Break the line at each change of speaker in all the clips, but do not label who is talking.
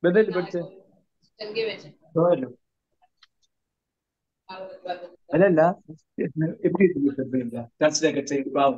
بدل بدل سؤال. لا لا، ابتدي بالله تسلك تسيب بعض.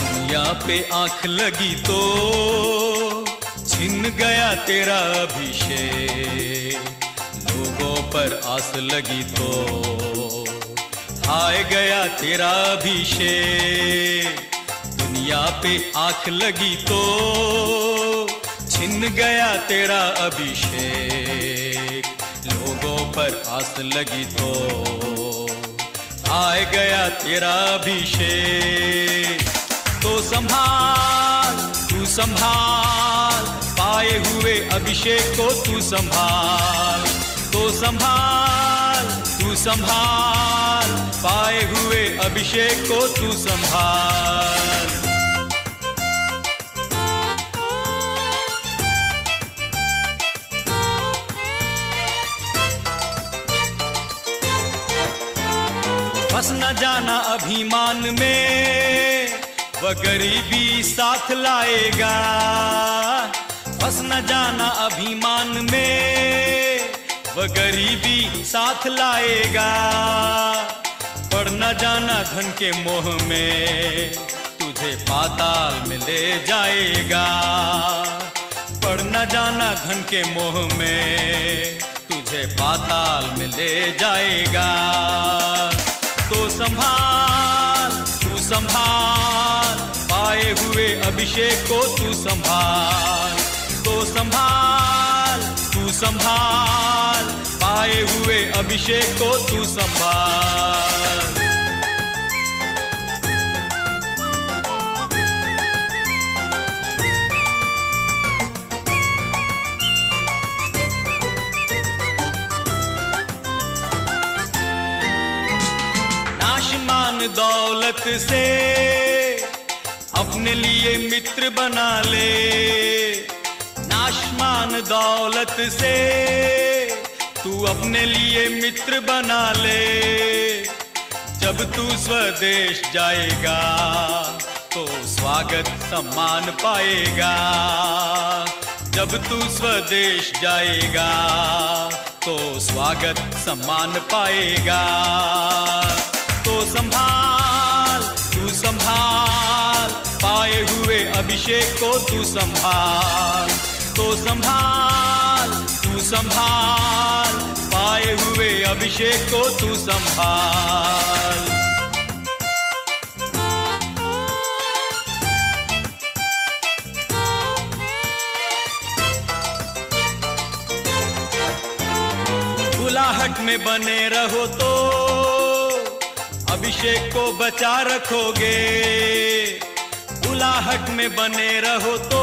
दुनिया पे आंख लगी तो छिन गया तेरा अभिषेक, लोगों पर आस लगी तो हाय गया तेरा अभिषेक। दुनिया पे आंख लगी तो छिन गया तेरा अभिषेक, लोगों पर आस लगी तो हाय गया तेरा अभिषेक। तो संभाल तू संभाल, पाए हुए अभिषेक को तू संभाल। तो संभाल तू संभाल, पाए हुए अभिषेक को तू संभाल। फंस न जाना अभिमान में, वह गरीबी साथ लाएगा। फंस न जाना अभिमान में, वह गरीबी साथ लाएगा। पड़ न जाना धन के मोह में, तुझे पाताल में ले जाएगा। पड़ न जाना धन के मोह में, तुझे पाताल में ले जाएगा। तो संभाल तू संभाल, पाए हुए अभिषेक को तू संभाल। तो संभाल तू संभाल, पाए हुए अभिषेक को तू संभाल। नाशमान दौलत से अपने लिए मित्र बना ले। नाशमान दौलत से तू अपने लिए मित्र बना ले। जब तू स्वदेश जाएगा तो स्वागत सम्मान पाएगा। जब तू स्वदेश जाएगा तो स्वागत सम्मान पाएगा। तो संभाल तू संभाल, पाए हुए अभिषेक को तू संभाल। तो संभाल तू संभाल, पाए हुए अभिषेक को तू संभाल। बुलाहट में बने रहो तो अभिषेक को बचा रखोगे। बुलाहट में बने रहो तो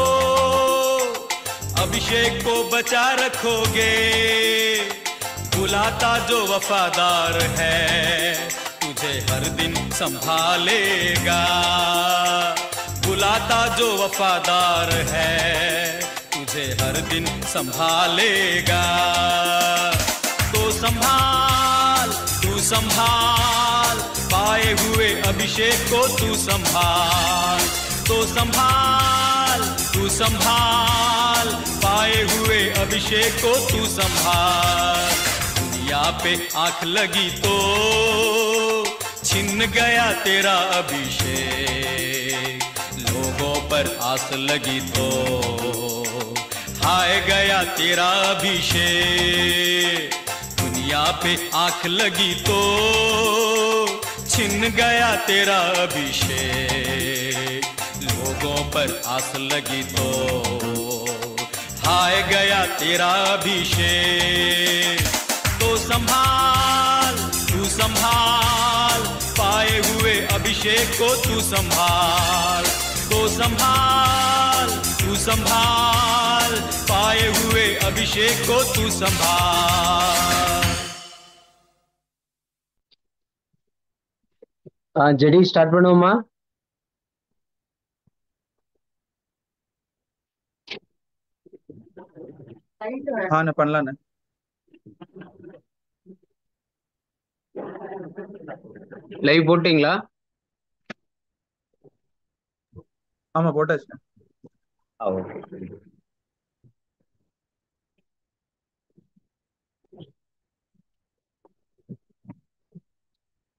अभिषेक को बचा रखोगे। बुलाता जो वफादार है, तुझे हर दिन संभालेगा। बुलाता जो वफादार है, तुझे हर दिन संभालेगा। तो संभाल तू संभाल, पाए हुए अभिषेक को तू संभाल। तो संभाल तू तू संभाल, पाए हुए अभिषेक को तू संभाल। दुनिया पे आंख लगी तो छिन गया तेरा अभिषेक, लोगों पर आस लगी तो हाय गया तेरा अभिषेक। दुनिया पे आंख लगी तो छिन गया तेरा अभिषेक, लोगों पर आस लगी तो हाय गया तेरा अभिषेक। तो संभाल, तू संभाल, पाए हुए अभिषेक को तू संभाल। तो संभाल, तू संभाल, पाए हुए अभिषेक को तू संभाल।
ஜெடி ஸ்டார்ட் பண்ணுவோமா?
பண்ணலாண்ணே.
லைவ் போட்டீங்களா?
ஆமா போட்டாச்சு.
ஓகே.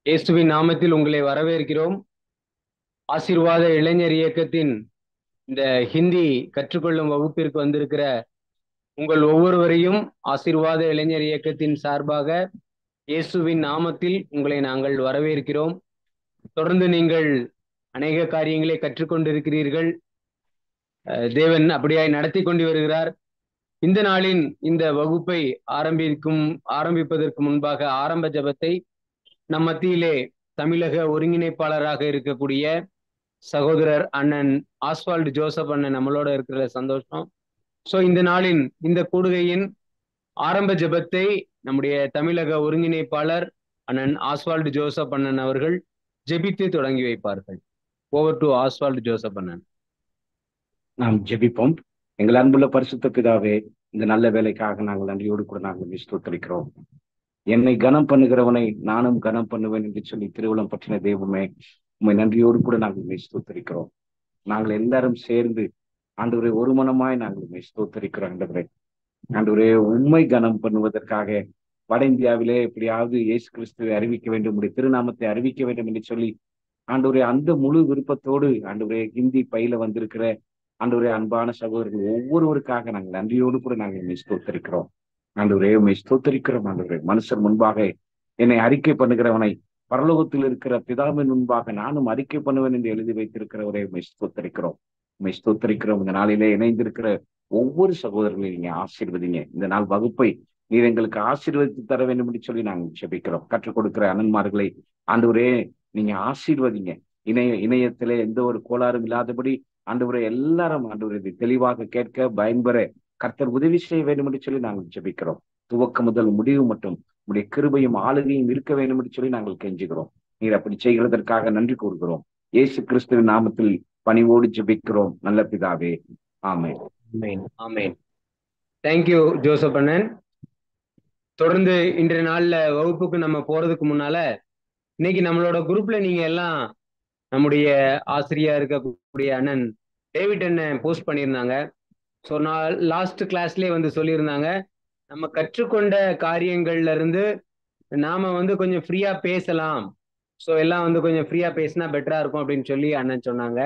இயேசுவின் நாமத்தில் உங்களை வரவேற்கிறோம். ஆசீர்வாத இளைஞர் இயக்கத்தின் இந்த ஹிந்தி கற்றுக்கொள்ளும் வகுப்பிற்கு வந்திருக்கிற உங்கள் ஒவ்வொருவரையும் ஆசீர்வாத இளைஞர் இயக்கத்தின் சார்பாக இயேசுவின் நாமத்தில் உங்களை நாங்கள் வரவேற்கிறோம். தொடர்ந்து நீங்கள் அநேக காரியங்களை கற்றுக்கொண்டிருக்கிறீர்கள். தேவன் அப்படியாய் நடத்தி கொண்டு வருகிறார். இந்த நாளின் இந்த வகுப்பை ஆரம்பிப்பதற்கு முன்பாக ஆரம்ப ஜெபத்தை நம் மத்தியிலே தமிழக ஒருங்கிணைப்பாளராக இருக்கக்கூடிய சகோதரர் அண்ணன் ஆஸ்வால்டு ஜோசப் அண்ணன் நம்மளோட இருக்கிற சந்தோஷம். ஸோ இந்த நாளின் இந்த கூடுகையின் ஆரம்ப ஜெபத்தை நம்முடைய தமிழக ஒருங்கிணைப்பாளர் அண்ணன் ஆஸ்வால்டு ஜோசப் அண்ணன் அவர்கள் ஜெபித்து தொடங்கி வைப்பார்கள். ஓவர் டு ஆஸ்வால்டு ஜோசப் அண்ணன்.
நாம் ஜெபிப்போம். எங்கள் அன்புள்ள பரிசுத்த பிதாவே, இந்த நல்ல வேலைக்காக நாங்கள் நன்றியோடு கூட நாங்கள் ஸ்தோத்திரிக்கிறோம். என்னை கனம் பண்ணுகிறவனை நானும் கனம் பண்ணுவேன் என்று சொல்லி திருவுளம் பற்றின தெய்வமே, உண்மை நன்றியோடு கூட நாங்கள் ஸ்தோத்திரிக்கிறோம். நாங்கள் எல்லாரும் சேர்ந்து ஆண்டவரே ஒரு மனமாய் நாங்கள் ஸ்தோத்திரிக்கிறோம். ஆண்டவரே உண்மை கனம் பண்ணுவதற்காக வட இந்தியாவிலே எப்படியாவது இயேசு கிறிஸ்துவை அறிவிக்க வேண்டும், உடைய திருநாமத்தை அறிவிக்க வேண்டும் என்று சொல்லி ஆண்டவரே அந்த முழு விருப்பத்தோடு ஆண்டவரே ஹிந்தி பயில வந்திருக்கிற ஆண்டவரே அன்பான சகோதரர்கள் ஒவ்வொருவருக்காக நாங்கள் நன்றியோடு கூட நாங்கள் ஸ்தோத்திரிக்கிறோம். ஆண்டவரே உம்மை ஸ்தோத்திரிக்கிறோம். ஆண்டவரே மனுஷர் முன்பாக என்னை அறிக்கை பண்ணுகிறவனை பரலோகத்தில் இருக்கிற பிதாவின் முன்பாக நானும் அறிக்கை பண்ணுவேன் என்று எழுதி வைத்திருக்கிறவரை உம்மை ஸ்தோத்திரிக்கிறோம். உம்மை ஸ்தோத்திரிக்கிறோம். இந்த நாளிலே இணைந்திருக்கிற ஒவ்வொரு சகோதரர்களையும் நீங்க ஆசீர்வதிங்க. இந்த நாள் வகுப்பை நீர் எங்களுக்கு ஆசீர்வதித்து தர வேண்டும் என்று சொல்லி நாங்கள் ஜெபிக்கிறோம். கற்றுக் கொடுக்கிற அண்ணன்மார்களை ஆண்டவரே நீங்க ஆசீர்வதிங்க. இணையத்திலே எந்த ஒரு கோளாறும் இல்லாதபடி ஆண்டவரே எல்லாரும் ஆண்டவரே இதை தெளிவாக கேட்க பயன்பெற கர்த்தர் உதவி செய்ய வேண்டும் என்று சொல்லி நாங்கள் ஜெபிக்கிறோம். துவக்க முதல் முடிவு மட்டும் உடைய கிருபையும் ஆளுகையும் இருக்க வேண்டும் என்று சொல்லி நாங்கள் கெஞ்சுகிறோம். நீர் அப்படி செய்கிறதற்காக நன்றி கூறுகிறோம். இயேசு கிறிஸ்துவின் நாமத்தில் பணிவோடு ஜெபிக்கிறோம் நல்ல பிதாவே, ஆமென்.
ஆமென். தேங்க்யூ ஜோசப் அண்ணன். தொடர்ந்து இன்றைய நாள்ல வகுப்புக்கு நம்ம போறதுக்கு முன்னால இன்னைக்கு நம்மளோட குரூப்ல நீங்க எல்லாம் நம்முடைய ஆசிரியா இருக்கக்கூடிய அண்ணன் டேவிட் அண்ணன் போஸ்ட் பண்ணியிருந்தாங்க. ஸோ நான் லாஸ்ட் கிளாஸ்லேயே வந்து சொல்லியிருந்தாங்க, நம்ம கற்றுக்கொண்ட காரியங்கள்ல இருந்து நாம வந்து கொஞ்சம் ஃப்ரீயா பேசலாம். ஸோ எல்லாம் வந்து கொஞ்சம் ஃப்ரீயா பேசினா பெட்டரா இருக்கும் அப்படின்னு சொல்லி அண்ணன் சொன்னாங்க.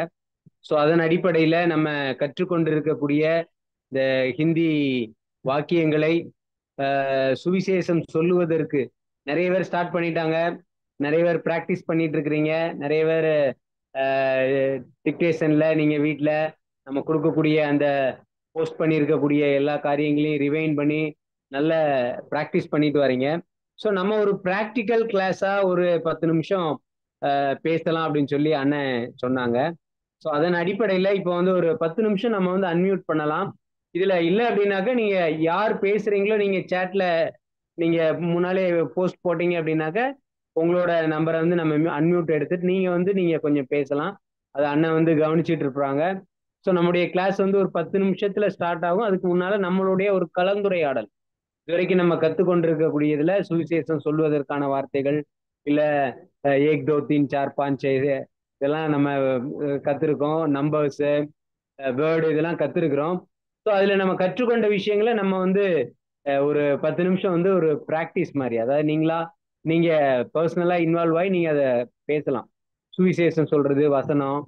ஸோ அதன் அடிப்படையில நம்ம கற்றுக்கொண்டு இருக்கக்கூடிய இந்த ஹிந்தி வாக்கியங்களை சுவிசேஷம் சொல்லுவதற்கு நிறைய பேர் ஸ்டார்ட் பண்ணிட்டாங்க. நிறைய பேர் ப்ராக்டிஸ் பண்ணிட்டு இருக்கிறீங்க. நிறைய பேர் டிக்டேஷன்ல நீங்க வீட்டில் நம்ம கொடுக்கக்கூடிய அந்த போஸ்ட் பண்ணியிருக்கக்கூடிய எல்லா காரியங்களையும் ரிவைண்ட் பண்ணி நல்ல ப்ராக்டிஸ் பண்ணிட்டு வரீங்க. ஸோ நம்ம ஒரு ப்ராக்டிக்கல் கிளாஸா ஒரு 10 நிமிஷம் பேசலாம் அப்படின்னு சொல்லி அண்ணன் சொன்னாங்க. ஸோ அதன் அடிப்படையில் இப்போ வந்து ஒரு 10 நிமிஷம் நம்ம வந்து அன்மியூட் பண்ணலாம். இதுல இல்லை அப்படின்னாக்கா நீங்க யார் பேசுறீங்களோ நீங்க சேட்ல நீங்க முன்னாலே போஸ்ட் போட்டீங்க அப்படின்னாக்கா உங்களோட நம்பரை வந்து நம்ம அன்மியூட் எடுத்துட்டு நீங்க கொஞ்சம் பேசலாம். அது அண்ணன் வந்து கவனிச்சுட்டு இருப்பாங்க. ஸோ நம்முடைய கிளாஸ் வந்து ஒரு 10 நிமிஷத்துல ஸ்டார்ட் ஆகும். அதுக்கு முன்னால நம்மளுடைய ஒரு கலந்துரையாடல், இது வரைக்கும் நம்ம கற்றுக்கொண்டிருக்கக்கூடியதுல சுவிசேஷம் சொல்வதற்கான வார்த்தைகள் இல்ல 1 2 3 4 5 இதெல்லாம் நம்ம கத்துருக்கோம். நம்பர்ஸ், வேர்டு இதெல்லாம் கத்துருக்குறோம். ஸோ அதுல நம்ம கற்றுக்கொண்ட விஷயங்களை நம்ம வந்து ஒரு 10 நிமிஷம் வந்து ஒரு ப்ராக்டிஸ் மாதிரி, அதாவது நீங்க பர்சனலா இன்வால்வ் ஆகி நீங்க அதை பேசலாம். சுவிசேஷம் சொல்றது, வசனம்,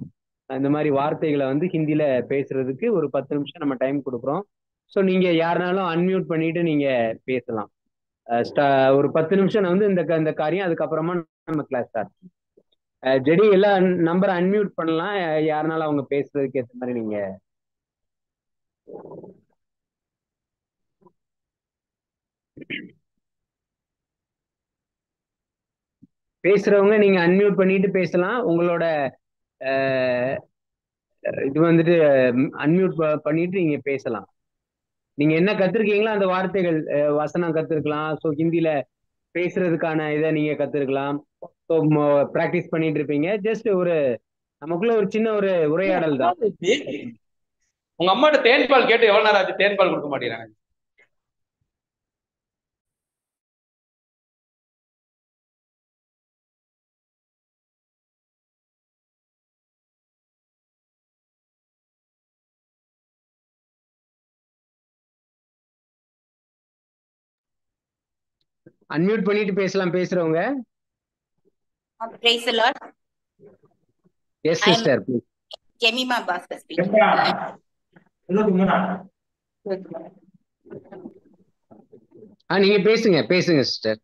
இந்த மாதிரி வார்த்தைகளை வந்து ஹிந்தியில பேசுறதுக்கு ஒரு 10 நிமிஷம் நம்ம டைம் கொடுக்குறோம். ஸோ நீங்க யாருனாலும் அன்மியூட் பண்ணிட்டு நீங்க பேசலாம். ஒரு 10 நிமிஷம் வந்து இந்த காரியம், அதுக்கப்புறமா நம்ம கிளாஸ் ஸ்டார்ட். ஜெடி எல்லா நம்பரை அன்மியூட் பண்ணலாம், யாருனாலும் அவங்க பேசுறதுக்கு ஏற்ற மாதிரி நீங்க பேசுறவங்க நீங்க அன்மியூட் பண்ணிட்டு பேசலாம். உங்களோட இது வந்துட்டு அன்மியூட் பண்ணிட்டு நீங்க பேசலாம். நீங்க என்ன கத்துருக்கீங்களோ அந்த வார்த்தைகள், வசனம் கத்துருக்கலாம். ஸோ ஹிந்தியில பேசுறதுக்கான இதை நீங்க கத்துருக்கலாம். ஸோ ப்ராக்டிஸ் பண்ணிட்டு இருப்பீங்க. ஜஸ்ட் ஒரு நமக்குள்ள ஒரு சின்ன ஒரு உரையாடல் தான்.
உங்க அம்மாட்ட தேன்பால் கேட்டு எவ்வளவு நேரம் ஆச்சு? தேன்பால் கொடுக்க மாட்டேங்கிறாங்க.
அன்மியூட் பண்ணிட்டு பேசலாம் பேசுறவங்க.
Praise the Lord.
Yes sister, please.
Jemima Bhaskar speaking.
நீங்க பேசுங்க சிஸ்டர்.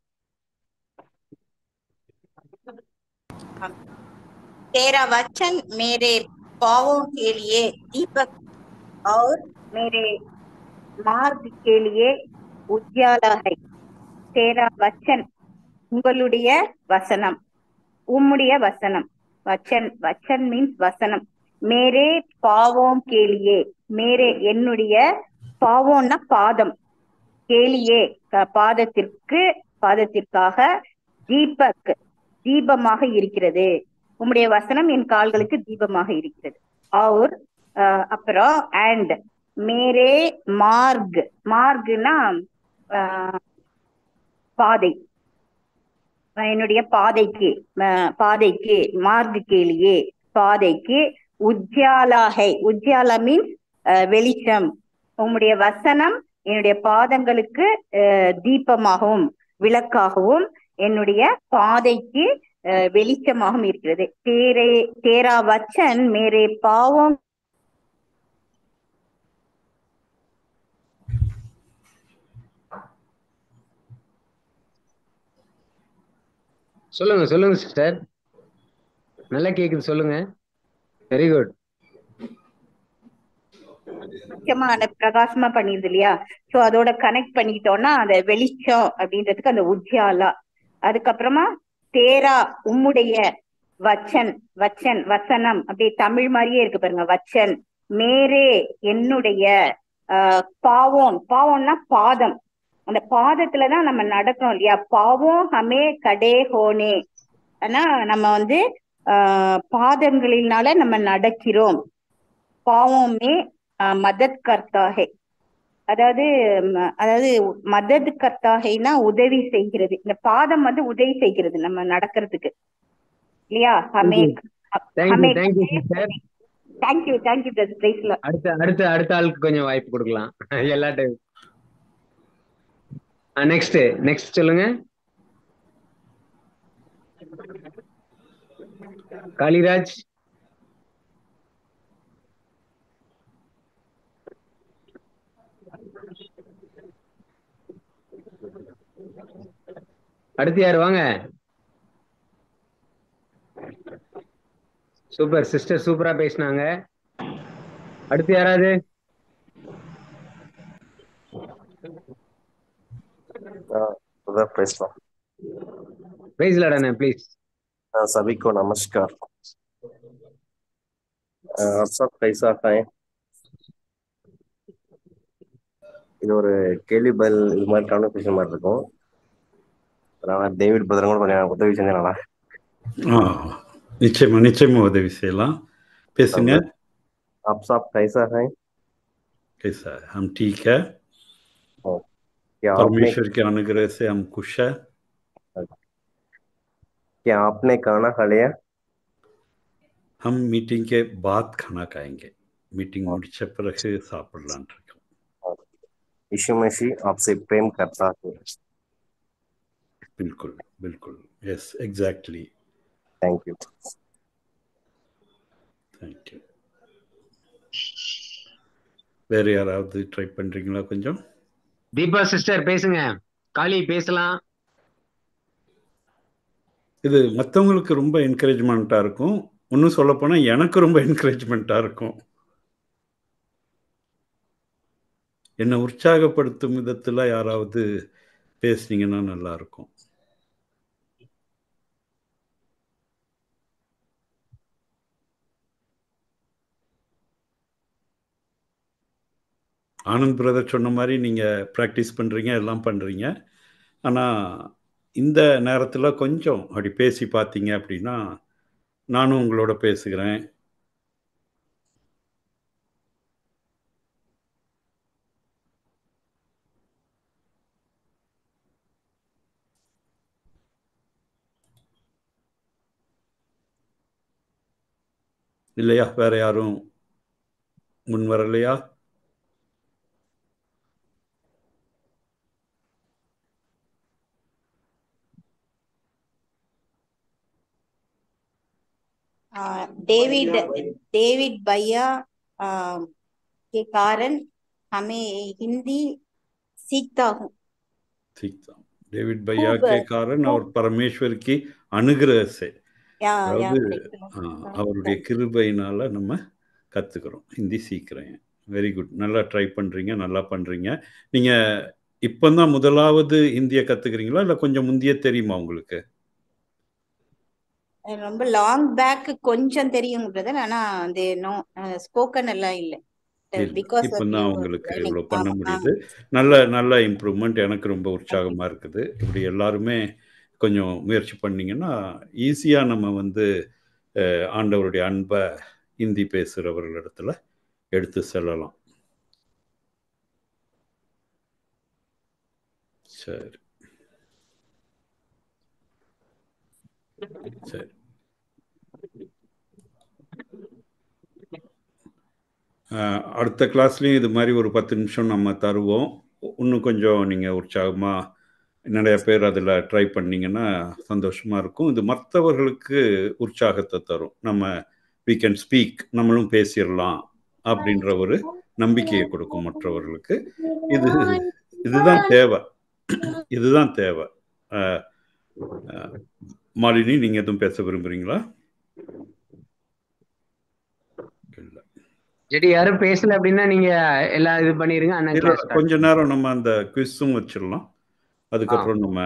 तेरा वचन मेरे पाँवों के लिए दीपक और मेरे मार्ग के लिए उजाला है. तेरा वचन, உங்களுடைய வசனம், உம்முடைய வசனம். வச்சன் மீன்ஸ் வசனம். மேரே பாவோம் கேலியே, மேரே என்னுடைய, பாவோம்னா பாதம், கேலியே பாதத்திற்காக, தீபக் தீபமாக இருக்கிறது. உம்முடைய வசனம் என் கால்களுக்கு தீபமாக இருக்கிறது. அவர் அப்புறம் அண்ட் மேரே மார்க்னா பாதை, என்னுடைய பாதைக்கு மார்க் கேலியே, பாதைக்கு உஜ்ஜாலா மீன்ஸ் வெளிச்சம். உம்முடைய வசனம் என்னுடைய பாதங்களுக்கு தீபமாகவும் விளக்காகவும் என்னுடைய பாதைக்கு வெளிச்சமாகவும் இருக்கிறது. தேரா வச்சன் மேரே பாவம்.
சொல்லுங்க சிஸ்டர், நல்லா கேக்குது, சொல்லுங்க. Very good.
பிரகாசமா பண்ணிருது இல்லையா? சோ அதோட கனெக்ட் பண்ணிட்டோம்னா அந்த வெளிச்சம் அப்படின்றதுக்கு அந்த உஜ்ஜாலா. அதுக்கப்புறமா தேரா உம்முடைய, வசனம் அப்படியே தமிழ் மாதிரியே இருக்கு பாருங்க. வச்சன் மேரே என்னுடைய, பாவம்னா பாதம், அந்த பாதத்துலதான் நம்ம நடக்கிறோம் இல்லையா? பாவம் ஹமே கடே ஹோனே, ஆனா நம்ம வந்து பாதங்களினால நம்ம நடக்கிறோம். பாவமே மதத் கர்த்தாகை, அதாவது மதத் கர்த்தாகைனா உதவி செய்கிறது. இந்த பாதம் வந்து உதவி செய்கிறது நம்ம நடக்கிறதுக்கு இல்லையா? தேங்க்யூ
அடுத்த ஆளுக்கு கொஞ்சம் வாய்ப்பு கொடுக்கலாம். எல்லா டைம் நெக்ஸ்ட் சொல்லுங்க. காளிராஜ். அடுத்து யாரு? வாங்க. சூப்பர் சிஸ்டர், சூப்பரா பேசினாங்க. அடுத்து யாராவது? प्रेज़ लॉर्ड अண்ணே, प्लीज।
सभी को नमस्कार। आप सब कैसा है? இது ஒரு கேள்வி பதில் இது மாதிரி கான்வர்சேஷன் மாதிரி இருக்கும். நான் டேவிட் பிரதர் கூட கொஞ்சம் உதவி செஞ்சேனா?
நிச்சயமா உதவி செய்யலாம். பேசுங்க.
आप सब कैसा है?
कैसा है? हम ठीक है।
क्या
परमेश्वर के अनुग्रह से हम खुश है।
क्या आपने खाना खा लिया?
हम मीटिंग के बाद खाना खाएंगे। மீட்டிங் முடிச்ச பிறகு சாப்பிடலான் இருக்கோம்.
यीशु मसीह आपसे प्रेम करता है।
बिल्कुल बिल्कुल, yes exactly,
thank you.
Thank you. வேற யாராவது ட்ரை பண்றீங்களா? கொஞ்சம்
தீபா சிஸ்டர் பேசுங்க. காளி பேசலாம்.
இது மற்றவங்களுக்கு ரொம்ப என்கரேஜ்மெண்ட்டாக இருக்கும். இன்னும் சொல்லப்போனால் எனக்கு ரொம்ப என்கரேஜ்மெண்ட்டாக இருக்கும். என்னை உற்சாகப்படுத்தும் விதத்தில் யாராவது பேசுனீங்கன்னா நல்லா இருக்கும். ஆனந்த் பிரதர் சொன்ன மாதிரி நீங்கள் ப்ராக்டிஸ் பண்ணுறீங்க, எல்லாம் பண்ணுறீங்க. ஆனால் இந்த நேரத்தில் கொஞ்சம் அப்படி பேசி பார்த்தீங்க அப்படின்னா நானும் உங்களோட பேசுகிறேன். இல்லையா? வேற யாரும் முன் வரலையா?
डेविड भैया के कारण हमें हिंदी सीखता हूँ।
सीखता हूँ। डेविड भैया के कारण और परमेश्वर की अनुग्रह से, அதாவது அவருடைய கிருபையினால நம்ம கற்றுக்கிறோம், ஹிந்தி சீக்கிரம். வெரி குட், நல்லா ட்ரை பண்ணுறீங்க, நல்லா பண்ணுறீங்க. நீங்கள் இப்போ தான் முதலாவது ஹிந்தியை கற்றுக்கிறீங்களா இல்லை கொஞ்சம் முந்தைய தெரியுமா உங்களுக்கு?
ரொம்ப லாங் பேக் கொஞ்சம் தெரியும் பிரதர், ஆனா அது ஸ்போக்கன் எல்லாம் இல்லை.
இப்போ தான் உங்களுக்கு இவ்வளோ பண்ண முடியுது. நல்ல இம்ப்ரூவ்மெண்ட். எனக்கு ரொம்ப உற்சாகமாக இருக்குது. இப்படி எல்லாருமே கொஞ்சம் முயற்சி பண்ணிங்கன்னா ஈஸியாக நம்ம வந்து ஆண்டவருடைய அன்பை ஹிந்தி பேசுகிறவர்களிடத்துல எடுத்து செல்லலாம். சரி சரி, அடுத்த கிளாஸ்லேயும் இது மாதிரி ஒரு 10 நிமிஷம் நம்ம தருவோம். இன்னும் கொஞ்சம் நீங்கள் உற்சாகமாக நிறைய பேர் அதில் ட்ரை பண்ணிங்கன்னா சந்தோஷமாக இருக்கும். இது மற்றவர்களுக்கு உற்சாகத்தை தரும். நம்ம we can speak, நம்மளும் பேசிடலாம் அப்படின்ற ஒரு நம்பிக்கையை கொடுக்கும் மற்றவர்களுக்கு. இதுதான் தேவை, இதுதான் தேவை. மாலினி, நீங்கள் எதுவும் பேச விரும்புகிறீங்களா? இல்லை,
சரி, யாரும் பேசல அப்படின்னா நீங்க எல்லாம் இது பண்ணிருங்க.
கொஞ்ச நேரம் நம்ம அந்த குவிஸும் வச்சிடலாம். அதுக்கப்புறம் நம்ம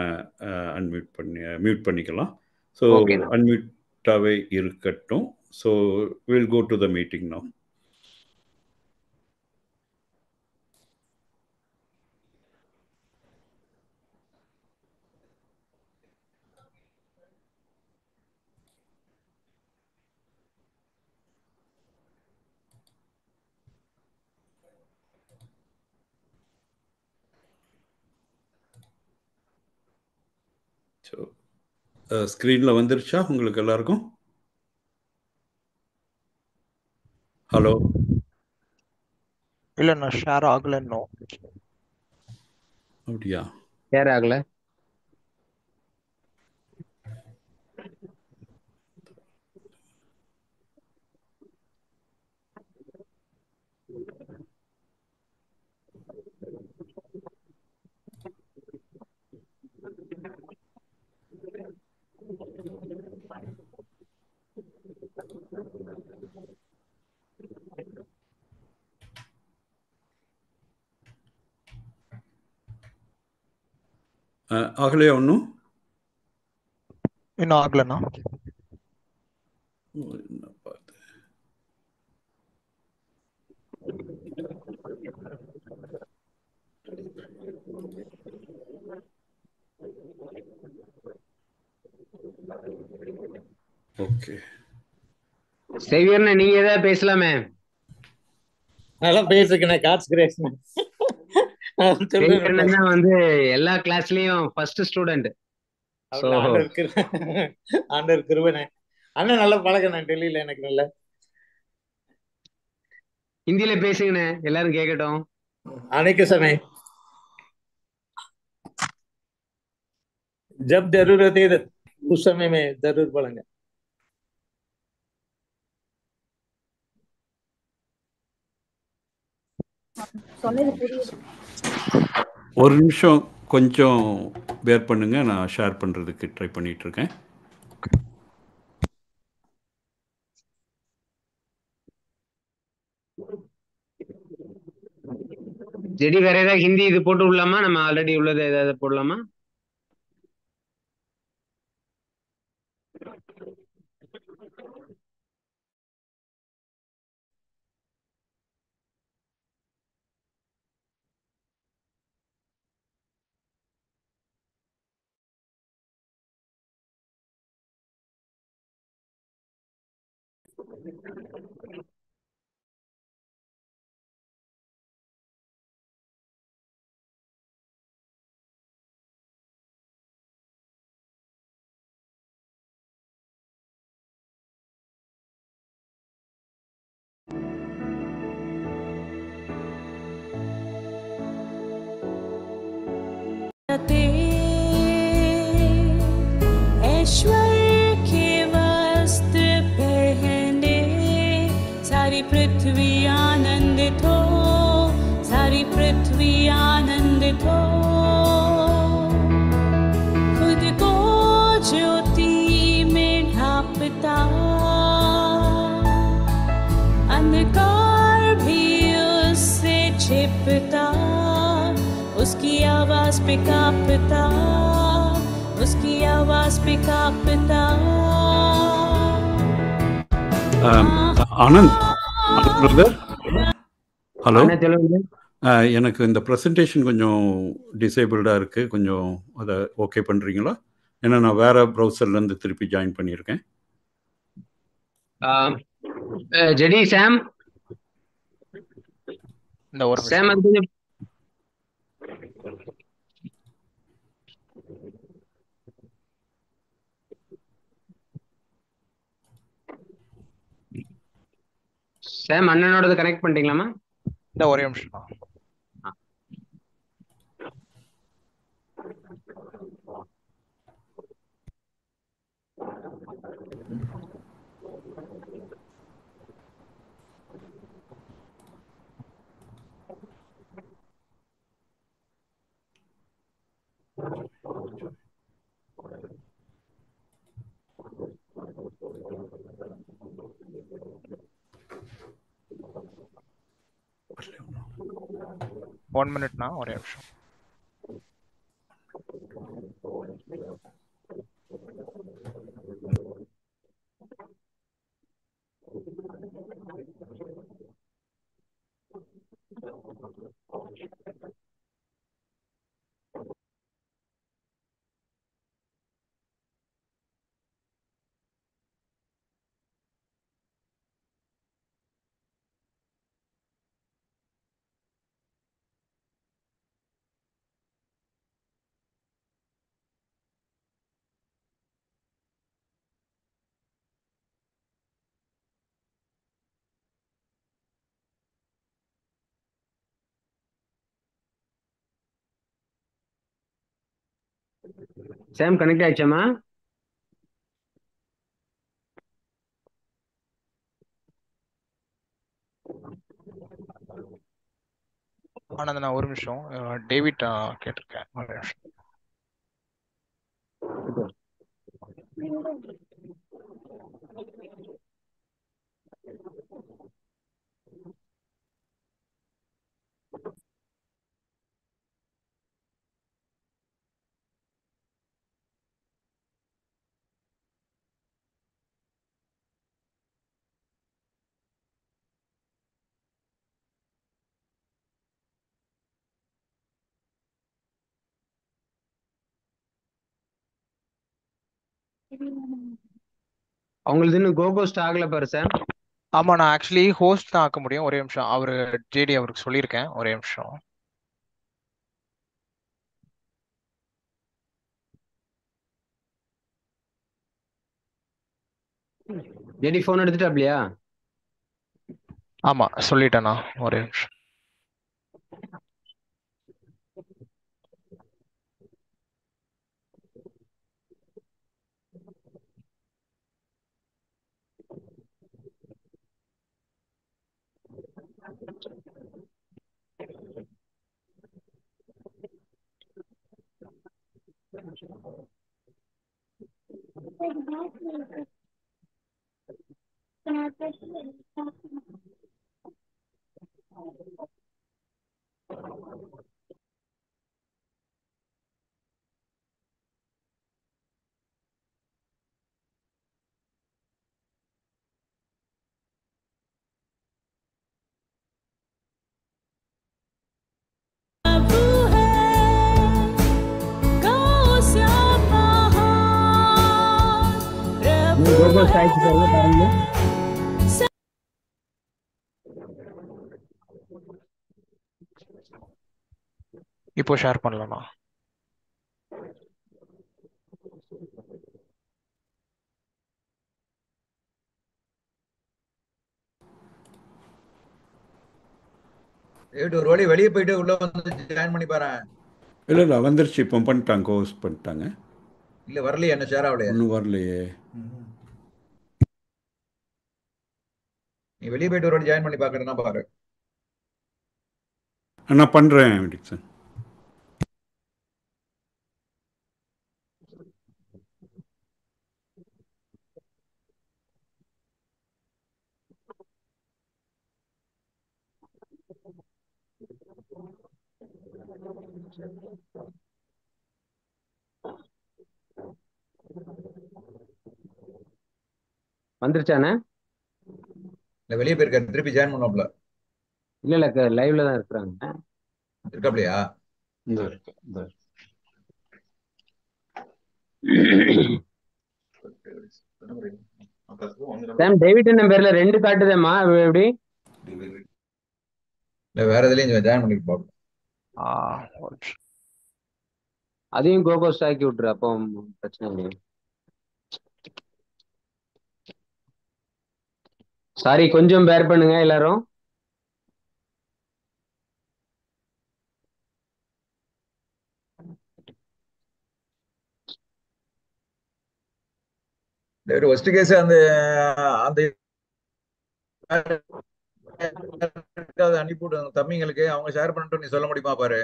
மியூட் பண்ணிக்கலாம். ஸோ அன்மியூட்டாகவே இருக்கட்டும். So will go to the meeting now. So ஸ்க்ரீனில் வந்துருச்சா உங்களுக்கு எல்லாருக்கும்? ஹலோ,
இல்லைண்ணா, ஷேர் ஆகல இன்னும்.
அப்படியா?
ஷேர் ஆகல.
ஆகலையா? ஒன்றும்
இன்னும் ஆகலண்ணா.
ஓகே,
சேவியர்ண்ணே, நீங்க ஏதாவது பேசலாமே?
நல்லா பேசிருக்கேன். காட்ஸ் கிரேஸ்
வந்து எல்லா கிளாஸ்லயும் ஃபர்ஸ்ட் ஸ்டூடண்ட்.
ஆண்டவர் கிருபை. அண்ணன் நல்ல பழக்கம் டெல்லியில எனக்கு நல்ல
ஹிந்தியில பேசுங்கண்ணே, எல்லாரும் கேட்கட்டும்.
आने के समय जब जरूरत है उस समय में जरूर पढ़ेंगे.
சொன்னது புரியுது.
ஒரு நிமிஷம் கொஞ்சம் பேர் பண்ணுங்க, நான் ஷேர் பண்ணுறதுக்கு ட்ரை பண்ணிட்டு இருக்கேன்.
ஜெடி வேற ஏதாவது ஹிந்தி இது போட்டு விடலாமா? நம்ம ஆல்ரெடி உள்ளதை ஏதாவது போடலாமா?
ऐश्वर्य के वस्त्र पहने सारी पृथ्वी आनंदित हो, सारी पृथ्वी आनंदित हो। खुद को ज्योति में ढांपता अंधकार भी उससे छिपता, उसकी आवाज पे कांपता, उसकी आवाज पे कांपता।
Anand brother, hello.
அண்ணா சொல்லுங்க.
எனக்கு இந்த ப்ரெசன்டேஷன் கொஞ்சம் டிசேபிள்டாக இருக்குது, கொஞ்சம் அதை ஓகே பண்ணுறீங்களா? ஏன்னா நான் வேறு ப்ரௌசர்லேருந்து திருப்பி ஜாயின் பண்ணியிருக்கேன்.
ஜெடி சாம்,
இந்த ஒரு
சாம்
நிமிஷம்.
அது கொஞ்சம் சாம் அண்ணனோடது கனெக்ட் பண்ணிட்டீங்களாமா?
இந்த ஒரே நிமிஷம். ஒன் மினிட்னா, ஒரே நிமிஷம்.
சாம் கனெக்ட் ஆயிடுச்சாமா?
ஆனந்த், நான் ஒரு நிமிஷம். டேவிட் கேட்டிருக்கேன், ஒரு நிமிஷம்.
அவங்களுக்கு இன்னும் கோகோஸ்ட் ஆகல பாரு சாம்.
ஆமா, நான் ஆக்சுவலி ஹோஸ்ட் தான் ஆக்க முடியும். ஒரே நிமிஷம். அவரு ஜேடி அவருக்கு சொல்லியிருக்கேன், ஒரே நிமிஷம்.
ஜெடி போன் எடுத்துட்டாப்லையா?
ஆமா சொல்லிட்டேண்ணா, ஒரே நிமிஷம்.
கோகோ சாய்ச்சி பாருங்க.
இப்போ ஷேர் பண்ணலாமா?
ஒரு வழி வெளியே போயிட்டு உள்ள வந்து ஜாயின் பண்ணி பாரு.
இல்லை வந்துருச்சு, இப்போ பண்ணிட்டாங்க, ஹோஸ்ட் பண்ணிட்டாங்க.
இல்ல வரலையே, என்ன ஷேர் ஆகலையே.
ஒன்றும் வரலையே.
நீ வெளியே போயிட்டு ஒரு வாட்டி ஜாயின் பண்ணி பாக்குறேன்னா பாரு.
நான் பண்ணுறேன் டிக்சன்.
வந்துருச்சானே?
இல்ல வெளியே போயிருக்காரு, திருப்பி ஜாயின் பண்ணோம்ல.
இல்ல லைவ்ல தான் இருக்கிறாங்க.
இருக்காப்லையா?
இந்த இருக்கு, இந்த
சாம் டேவிட் என்ன பேர்ல 2 காட்டுதேம்மா, எப்படி?
இல்ல வேற எதுலயும் ஜாயின் பண்ணி பாப்போம்.
ஒரு நிமிஷம்.
அதையும் கோகோஸ் ஆக்கி விட்டுரு, அப்போ பிரச்சனை இல்லையா? சாரி, கொஞ்சம் பேர் பண்ணுங்க எல்லாரும்.
ஒரு ஒஸ்ட் கேஸ் அந்த அந்த அனுப்பி விடுங்க தம்பிங்களுக்கு, அவங்க ஷேர் பண்ணிட்டு நீ சொல்ல முடியுமா பாரு.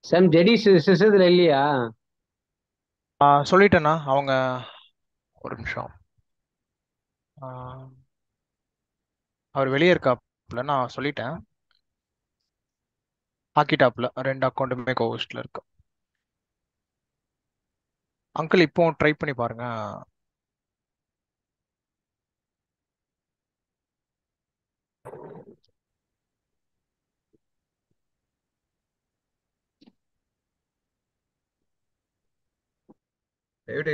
சாம் ஜெடி சிஸ்டத்துல இல்லையா?
சொல்லிட்டேண்ணா. அவங்க ஒரு நிமிஷம். அவர் வெளியே இருக்காப்புல, நான் சொல்லிட்டேன். ஆக்கிட்டாப்ல 2 அக்கௌண்ட்டுமே கோஹோஸ்ட்ல இருக்கு. அங்கிள் இப்போ ட்ரை பண்ணி பாருங்க.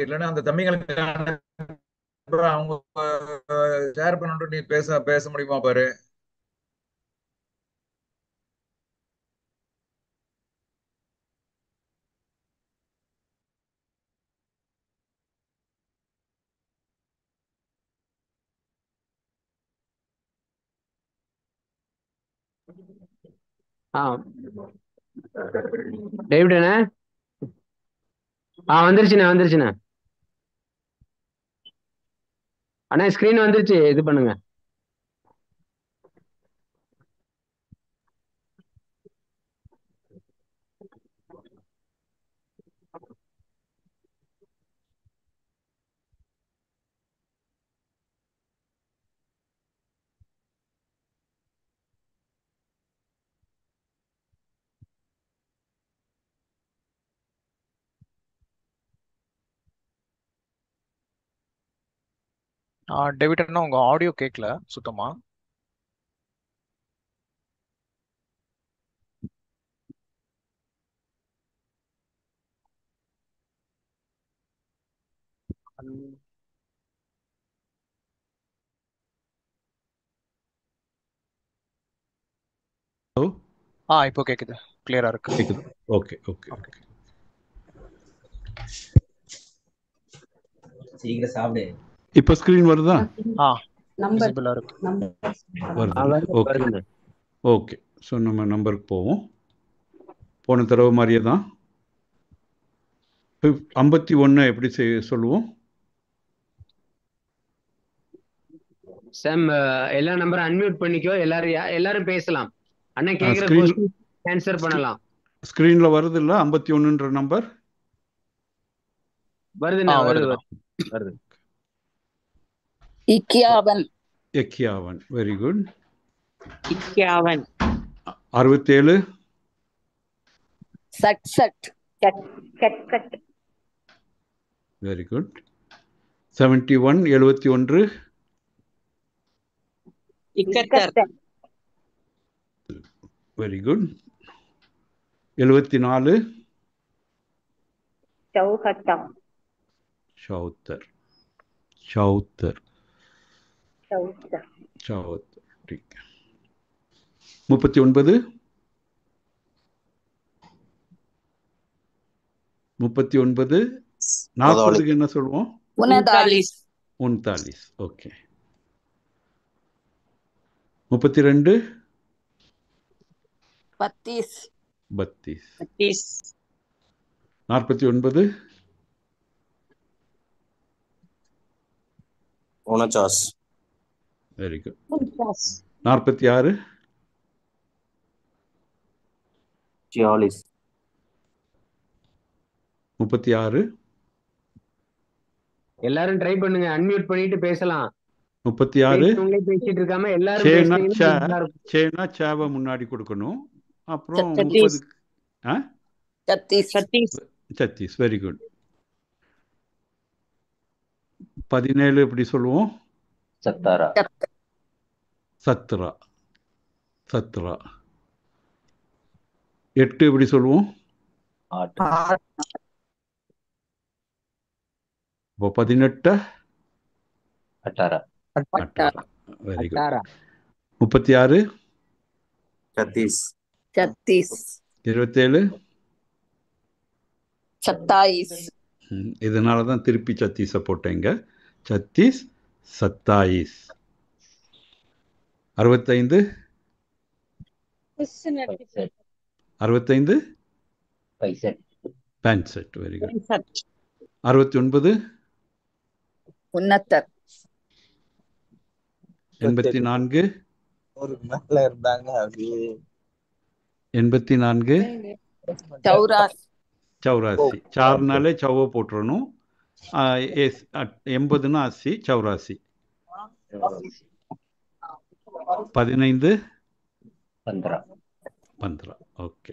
இல்லைன்னா அந்த தம்பிங்களுக்கு அவங்க ஷேர் பண்ணிட்டு நீ பேச முடியுமா பாரு.
டேவிட் அண்ணே, வந்துருச்சுண்ணே. அண்ணா ஸ்கிரீன் வந்துருச்சு, இது பண்ணுங்க.
டேவிட் அண்ணா, உங்க ஆடியோ கேட்கல சுத்தமா. இப்போ கேக்குது, கிளியரா இருக்கு.
கேக்குது. Okay okay okay.
சீக்கிரம் சாப்பிடு.
இப்போ ஸ்கிரீன் வருதா?
விசிபிளா இருக்கு.
வருது. Okay okay. ஸோ நம்ம நம்பருக்கு போவோம். போன தடவை மாதிரியே தான் 51 எப்படி சொல்லுவோம்?
சாம் எல்லா நம்பரும் அன்மியூட் பண்ணிக்கோ. எல்லாரும் பேசலாம். அண்ணன் கேக்குற क्वेश्चन ஆன்சர் பண்ணலாம்.
ஸ்கிரீன்ல வருது இல்ல 51ன்ற நம்பர்?
வருதுண்ணா, வருது.
51. Very good.
51.
67.
சட்.
Very good. 71. 71. Very good. 74. चौहत्तर. 39. 40க்கு என்ன சொல்லுவோம்? 39. ஓகே. 32. 32. 49.
49.
Very good. 46.
46.
36.
எல்லாரும் ட்ரை பண்ணுங்க, அன்மியூட் பண்ணிட்டு பேசலாம்.
36.
பேசிட்டு இருக்காம எல்லாரும்
சேனா சேவை முன்னாடி கொடுக்கணும். அப்புறம் 30. 36. Very good. 17 எப்படி சொல்லுவோம்? 17. 8 எப்படி சொல்லுவோம்? 18. 18. Very good. 36.
36.
27.
27.
இதனால தான் திருப்பி 36 போட்டேங்க. 36. 27. 65. 65. 65. Very good. 69.
69.
84.
ஒரு மேல இருந்தாங்க அப்படியே.
84. 84. 4 சவ போட்டுறணும். 80னா 80. 84. 15. 15. ஓகே.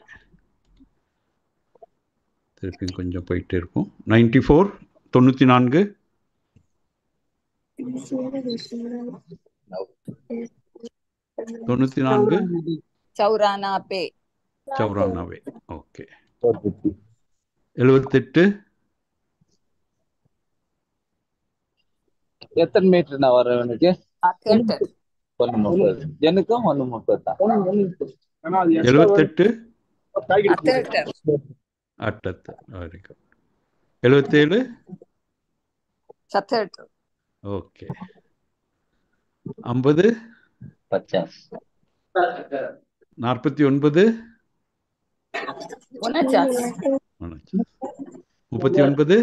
திருப்பி கொஞ்சம் போயிட்டே இருக்கும். 94. 94. 94. 94. ஓகே. 78.
எத்தனை மீட்டர் நான் வரேன் எனக்கு? 130. எனக்கும் 130 தான்.
78. 77.
77.
ஓகே. 50.
50.
49. 39. 52.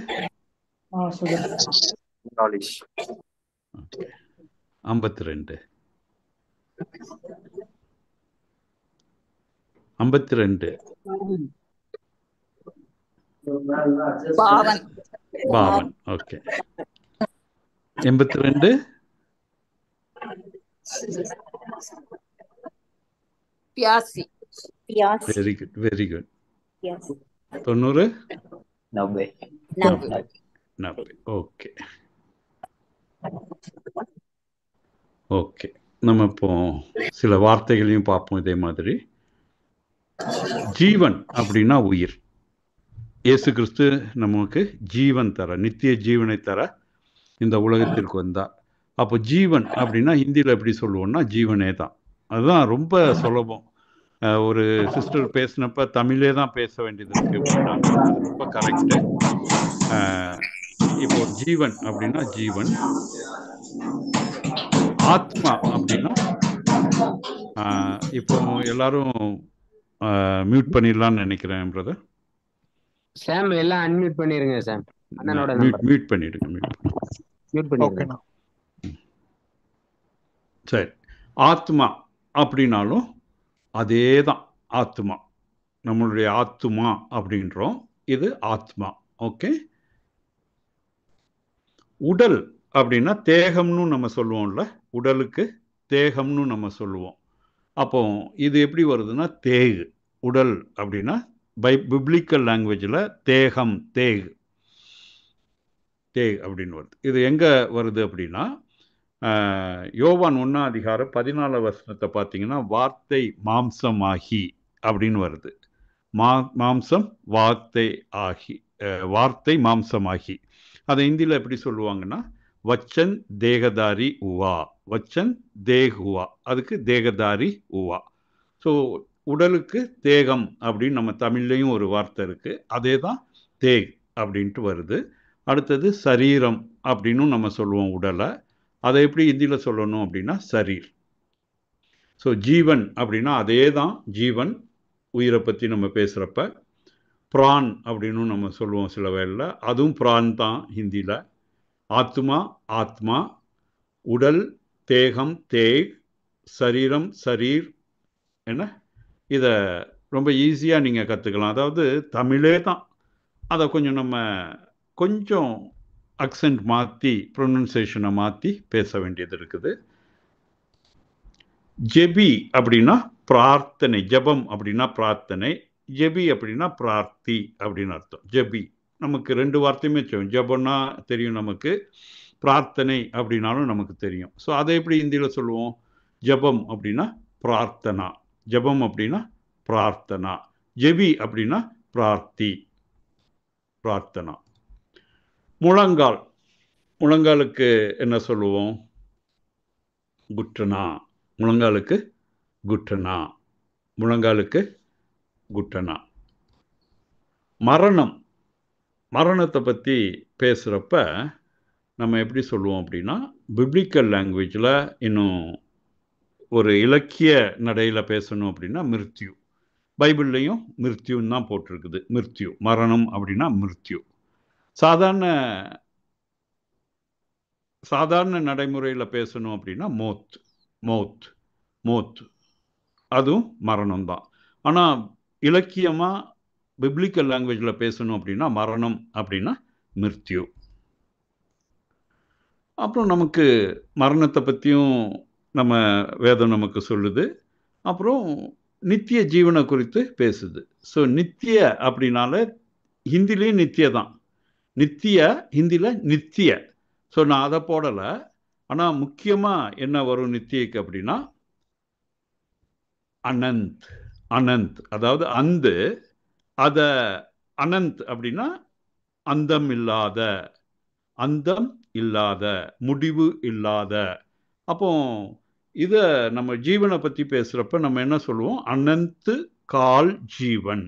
52. பாவன். Okay. 82. Very good, very good. 90. 90. Okay okay. நம்ம இப்போ சில வார்த்தைகளையும் பார்ப்போம். இதே மாதிரி ஜீவன் அப்படின்னா உயிர். இயேசு கிறிஸ்து நமக்கு ஜீவன் தர, நித்திய ஜீவனை தர இந்த உலகத்திற்கு வந்தா. அப்போ ஜீவன் அப்படின்னா ஹிந்தியில் எப்படி சொல்லுவோம்னா ஜீவனே தான். அதுதான் ரொம்ப சுலபம். ஒரு சிஸ்டர் பேசினப்ப தமிழே தான் பேச வேண்டியது இருக்கு அப்படின்னாங்க. அது ரொம்ப கரெக்டு. இப்போ ஜீவன் அப்படின்னா ஜீவன், ஆத்மா அப்படின்னா இப்போ எல்லாரும் மியூட் பண்ணிடலாம்னு நினைக்கிறேன் பிரதர்.
சாம் எல்லாம் அன்மியூட் பண்ணிருங்க சாம். அண்ணனோட நம்பர்
மியூட் பண்ணிடுங்க.
மியூட் பண்ணிருங்க.
சரி, ஆத்மா அப்படின்னாலும் அதே தான் ஆத்மா. நம்மளுடைய ஆத்மா அப்படின்றோம், இது ஆத்மா. ஓகே. உடல் அப்படின்னா தேகம்னு நம்ம சொல்லுவோம்ல, உடலுக்கு தேகம்னு நம்ம சொல்லுவோம். அப்போ இது எப்படி வருதுன்னா தேகு. உடல் அப்படின்னா பிப்ளிக்கல் லாங்குவேஜில் தேகம், தேக் அப்படின்னு வருது. இது எங்கே வருது அப்படின்னா யோவான் 1ஆம் அதிகாரம் 14 வசனத்தை பார்த்தீங்கன்னா வார்த்தை மாம்சமாகி அப்படின்னு வருது. மாம்சம் வார்த்தை ஆகி, வார்த்தை மாம்சமாகி. அதை இந்தியில் எப்படி சொல்லுவாங்கன்னா வச்சன் தேகதாரி உவா, வச்சன் தேக் உவா, அதுக்கு தேகதாரி உவா. ஸோ உடலுக்கு தேகம் அப்படின்னு நம்ம தமிழ்லையும் ஒரு வார்த்தை இருக்குது, அதே தான் தேக் அப்படின்ட்டு வருது. அடுத்தது சரீரம் அப்படின்னு நம்ம சொல்லுவோம் உடலை, அதை எப்படி இந்தியில் சொல்லணும் அப்படின்னா சரீர். ஸோ ஜீவன் அப்படின்னா அதே தான் ஜீவன், உயிரை பற்றி நம்ம பேசுகிறப்ப. பிரான் அப்படின்னு நம்ம சொல்லுவோம் சில வேளையில், அதுவும் பிரான் தான் ஹிந்தியில். ஆத்மா ஆத்மா, உடல் தேகம் தேக், சரீரம் சரீர். என்ன, இதை ரொம்ப ஈஸியாக நீங்கள் கற்றுக்கலாம். அதாவது தமிழே தான், அதை கொஞ்சம் நம்ம கொஞ்சம் அக்சென்ட் மாற்றி ப்ரொனன்சியேஷனை மாற்றி பேச வேண்டியது இருக்குது. ஜெபி அப்படின்னா பிரார்த்தனை, ஜபம் அப்படின்னா பிரார்த்தனை, ஜெபி அப்படின்னா பிரார்த்தி அப்படின்னு அர்த்தம். ஜெபி நமக்கு 2 வார்த்தையுமே தெரியும். ஜபம்னா தெரியும் நமக்கு, பிரார்த்தனை அப்படின்னாலும் நமக்கு தெரியும். ஸோ அதை எப்படி இந்தியில் சொல்லுவோம்? ஜபம் அப்படின்னா பிரார்த்தனா, ஜபம் அப்படின்னா பிரார்த்தனா, ஜெபி அப்படின்னா பிரார்த்தி, பிரார்த்தனா. முழங்கால், முழங்காலுக்கு என்ன சொல்லுவோம்? குட்டனா. முழங்காலுக்கு குட்டனா, முழங்காலுக்கு குட்டனா. மரணம், மரணத்தை பற்றி பேசுகிறப்ப நம்ம எப்படி சொல்லுவோம் அப்படின்னா பிப்ளிக்கல் லாங்குவேஜில் இன்னும் ஒரு இலக்கிய நடையில் பேசணும் அப்படின்னா மிருத்யு. பைபிள்லையும் மிருத்யுன்னு தான் போட்டிருக்குது. மிருத்யு, மரணம் அப்படின்னா மிருத்யு. சாதாரண நடைமுறையில் பேசணும் அப்படின்னா மோத், மோத், மோத், அதுவும் மரணம் தான். ஆனால் இலக்கியமாக பிப்ளிக்கல் லாங்குவேஜில் பேசணும் அப்படின்னா மரணம் அப்படின்னா மிருத்யு. அப்புறம் நமக்கு மரணத்தை பற்றியும் நம்ம வேதம் நமக்கு சொல்லுது. அப்புறம் நித்திய ஜீவனை குறித்து பேசுது. ஸோ நித்திய அப்படின்னால ஹிந்திலையும் நித்திய தான், நித்திய ஹிந்தியில் நித்திய. ஸோ நான் அதை போடலை. ஆனால் முக்கியமாக என்ன வரும் நித்தியக்கு அப்படின்னா அனந்த், அனந்த், அதாவது அந்து, அதை அனந்த் அப்படின்னா அந்தம் இல்லாத, அந்தம் இல்லாத, முடிவு இல்லாத. அப்போ இதை நம்ம ஜீவனை பற்றி பேசுகிறப்ப நம்ம என்ன சொல்லுவோம்? அனந்து கால் ஜீவன்.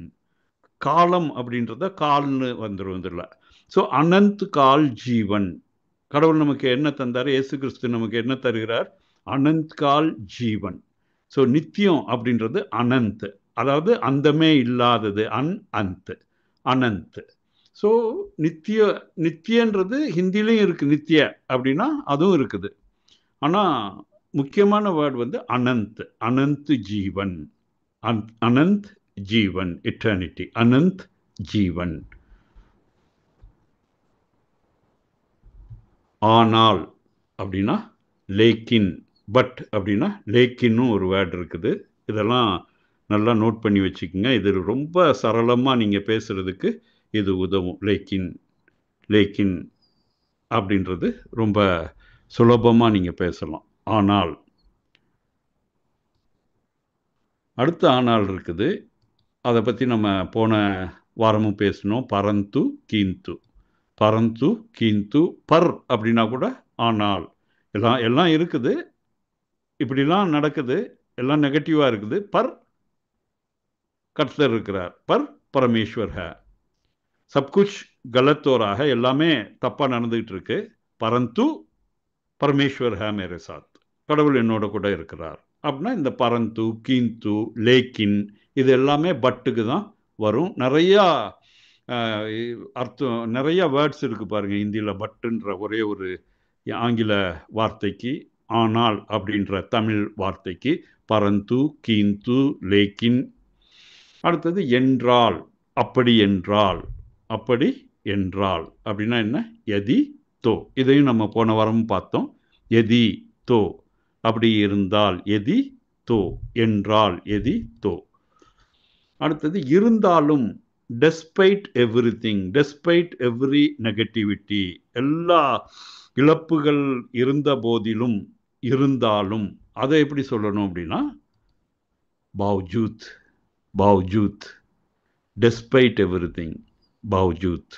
காலம் அப்படின்றத கால்னு வந்துடும் இதில். ஸோ அனந்த் கால் ஜீவன். கடவுள் நமக்கு என்ன தந்தார்? இயேசு கிறிஸ்து நமக்கு என்ன தருகிறார்? அனந்த் கால் ஜீவன். ஸோ நித்தியம் அப்படின்றது அனந்த், அதாவது அந்தமே இல்லாதது, அந்த், அனந்த். ஸோ நித்தியன்றது ஹிந்திலையும் இருக்குது, நித்திய அப்படின்னா அதுவும் இருக்குது. ஆனால் முக்கியமான வேர்டு வந்து அனந்த், அனந்த் ஜீவன், அனந்த் ஜீவன், இட்டர்னிட்டி, அனந்த் ஜீவன். ஆனால் அப்படின்னா லேக்கின், பட் அப்படின்னா லேக்கின்னு ஒரு வேர்டு இருக்குது. இதெல்லாம் நல்லா நோட் பண்ணி வச்சுக்கோங்க. இது ரொம்ப சரளமாக நீங்கள் பேசுகிறதுக்கு இது உதவும். லேக்கின், லேக்கின் அப்படின்றது ரொம்ப சுலபமாக நீங்கள் பேசலாம். ஆனால் அடுத்த ஆனால் இருக்குது, அதை பற்றி நம்ம போன வாரமும் பேசணும். பரந்து கீந்து, பரந்து கீந்து, பர் அப்படின்னா கூட ஆனால். எல்லாம் இருக்குது, இப்படிலாம் நடக்குது, எல்லாம் நெகட்டிவாக இருக்குது. பர் கர்த்தர் இருக்கிறார். பரமேஸ்வர் ஹே. சப்குச் கலத் हो रहा है, எல்லாமே தப்பா நடந்துகிட்டு இருக்கு. பரந்து பரமேஸ்வர் ஹே மேரே சாத், கடவுள் என்னோட கூட இருக்கிறார் அப்படின்னா இந்த பரந்து, கீந்து, லேக்கின் இது எல்லாமே பட்டுக்கு தான் வரும். நிறையா அர்த்தம், நிறைய வேர்ட்ஸ் இருக்கு பாருங்க ஹிந்தியில். பட்டுன்ற ஒரே ஒரு ஆங்கில வார்த்தைக்கு, ஆனால் அப்படின்ற தமிழ் வார்த்தைக்கு பரந்து, கீந்து, லேக்கின். அடுத்தது என்றால், அப்படி என்றால். அப்படி என்றால் அப்படின்னா என்ன? எதி தோ. இதையும் நம்ம போன வாரம் பார்த்தோம். எதி தோ, அப்படி இருந்தால் எதி தோ, என்றால் எதி தோ. அடுத்தது இருந்தாலும், despite every thing, despite every negativity, எல்லா இழப்புகள் இருந்த போதிலும், இருந்தாலும். அதை எப்படி சொல்லணும் அப்படின்னா பாவ்ஜூத், பாவ்ஜூத், டெஸ்பைட் எவ்ரி திங், பாவ்ஜூத்.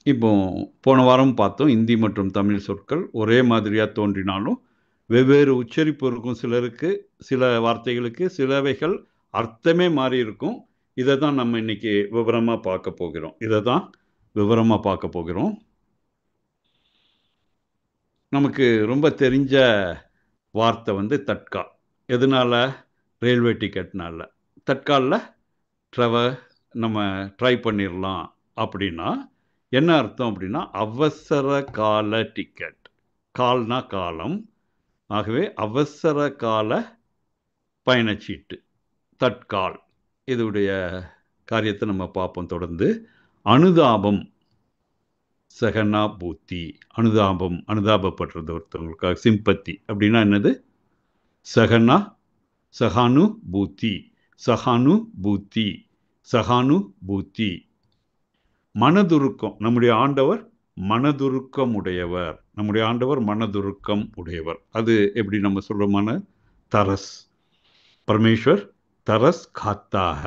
இப்போ போன வாரம் பார்த்தோம், இந்தி மற்றும் தமிழ் சொற்கள் ஒரே மாதிரியாக தோன்றினாலும் வெவ்வேறு உச்சரிப்பு இருக்கும் சிலருக்கு, சில வார்த்தைகளுக்கு. சிலவைகள் அர்த்தமே மாறி இருக்கும். இதை தான் நம்ம இன்னைக்கு விவரமாக பார்க்க போகிறோம். நமக்கு ரொம்ப தெரிஞ்ச வார்த்தை வந்து தட்கா. எதனால? ரயில்வே டிக்கெட்னால. தட்காலில் நம்ம ட்ரை பண்ணிடலாம் அப்படின்னா என்ன அர்த்தம் அப்படின்னா அவசர கால டிக்கெட். கால்னா காலம், ஆகவே அவசர கால பயணச்சீட்டு, தட்கால். இதோடைய காரியத்தை நம்ம பார்ப்போம் தொடர்ந்து. அனுதாபம், சகனா பூத்தி. அனுதாபம், அனுதாபப்படுறது ஒருத்தவங்களுக்காக. சிம்பத்தி அப்படின்னா என்னது? சகனா, சகானு பூத்தி, சகானு பூத்தி, சகானு பூத்தி. மனதுருக்கம், நம்முடைய ஆண்டவர் மனதுருக்கம் உடையவர். நம்முடைய ஆண்டவர் மனதுருக்கம் உடையவர். அது எப்படி நம்ம சொல்றோமான? தரஸ். பரமேஸ்வர் தரஸ் காத்தாக.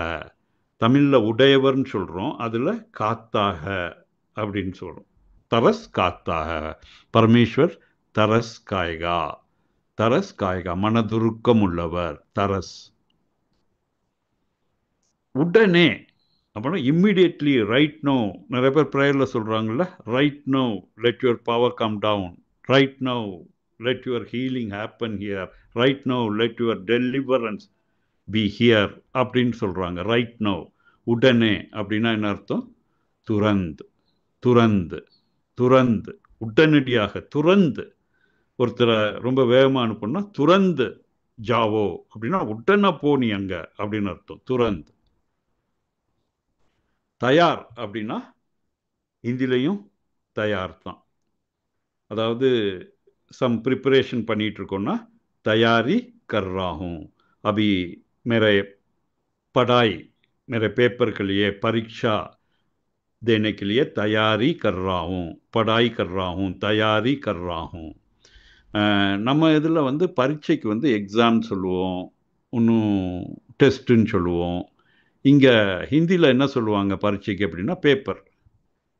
தமிழில் உடையவர்னு சொல்கிறோம், அதில் காத்தாக அப்படின்னு சொல்கிறோம். தரஸ் காத்தாக. பரமேஸ்வர் தரஸ் காய்கா, தரஸ் காய்கா, மனதுருக்கம் உள்ளவர். தரஸ். உடனே அப்படின்னா இம்மிடியட்லி, ரைட் நோ. நிறைய பேர் ப்ரேயரில் சொல்கிறாங்கல்ல, right now let your power come down, right now let your healing happen here, right now let your deliverance be here அப்படின்னு சொல்கிறாங்க. ரைட் நோ, உடனே அப்படின்னா என்ன அர்த்தம்? துரந்து, துரந்து, துரந்து, உடனடியாக, துரந்து. ஒருத்தரை ரொம்ப வேகமாக அனுப்புனா துரந்து ஜாவோ அப்படின்னா உடனே போனி அங்கே அப்படின்னு அர்த்தம். துரந்து. தயார் அப்படின்னா ஹிந்திலையும் தயார் தான். அதாவது சம் ப்ரிப்பரேஷன் பண்ணிட்டு இருக்கோம்னா தயாரி கர்றாகும். अभी मेरे पढ़ाई, मेरे पेपर के लिए परीक्षा देने के लिए तैयारी कर रहा हूँ, पढ़ाई कर रहा हूँ, तैयारी कर रहा हूँ. நம்ம இதில் வந்து பரீட்சைக்கு வந்து எக்ஸாம் சொல்லுவோம், இன்னும் டெஸ்ட்டுன்னு சொல்லுவோம். இங்கே ஹிந்தியில் என்ன சொல்லுவாங்க பரீட்சைக்கு அப்படின்னா பேப்பர்,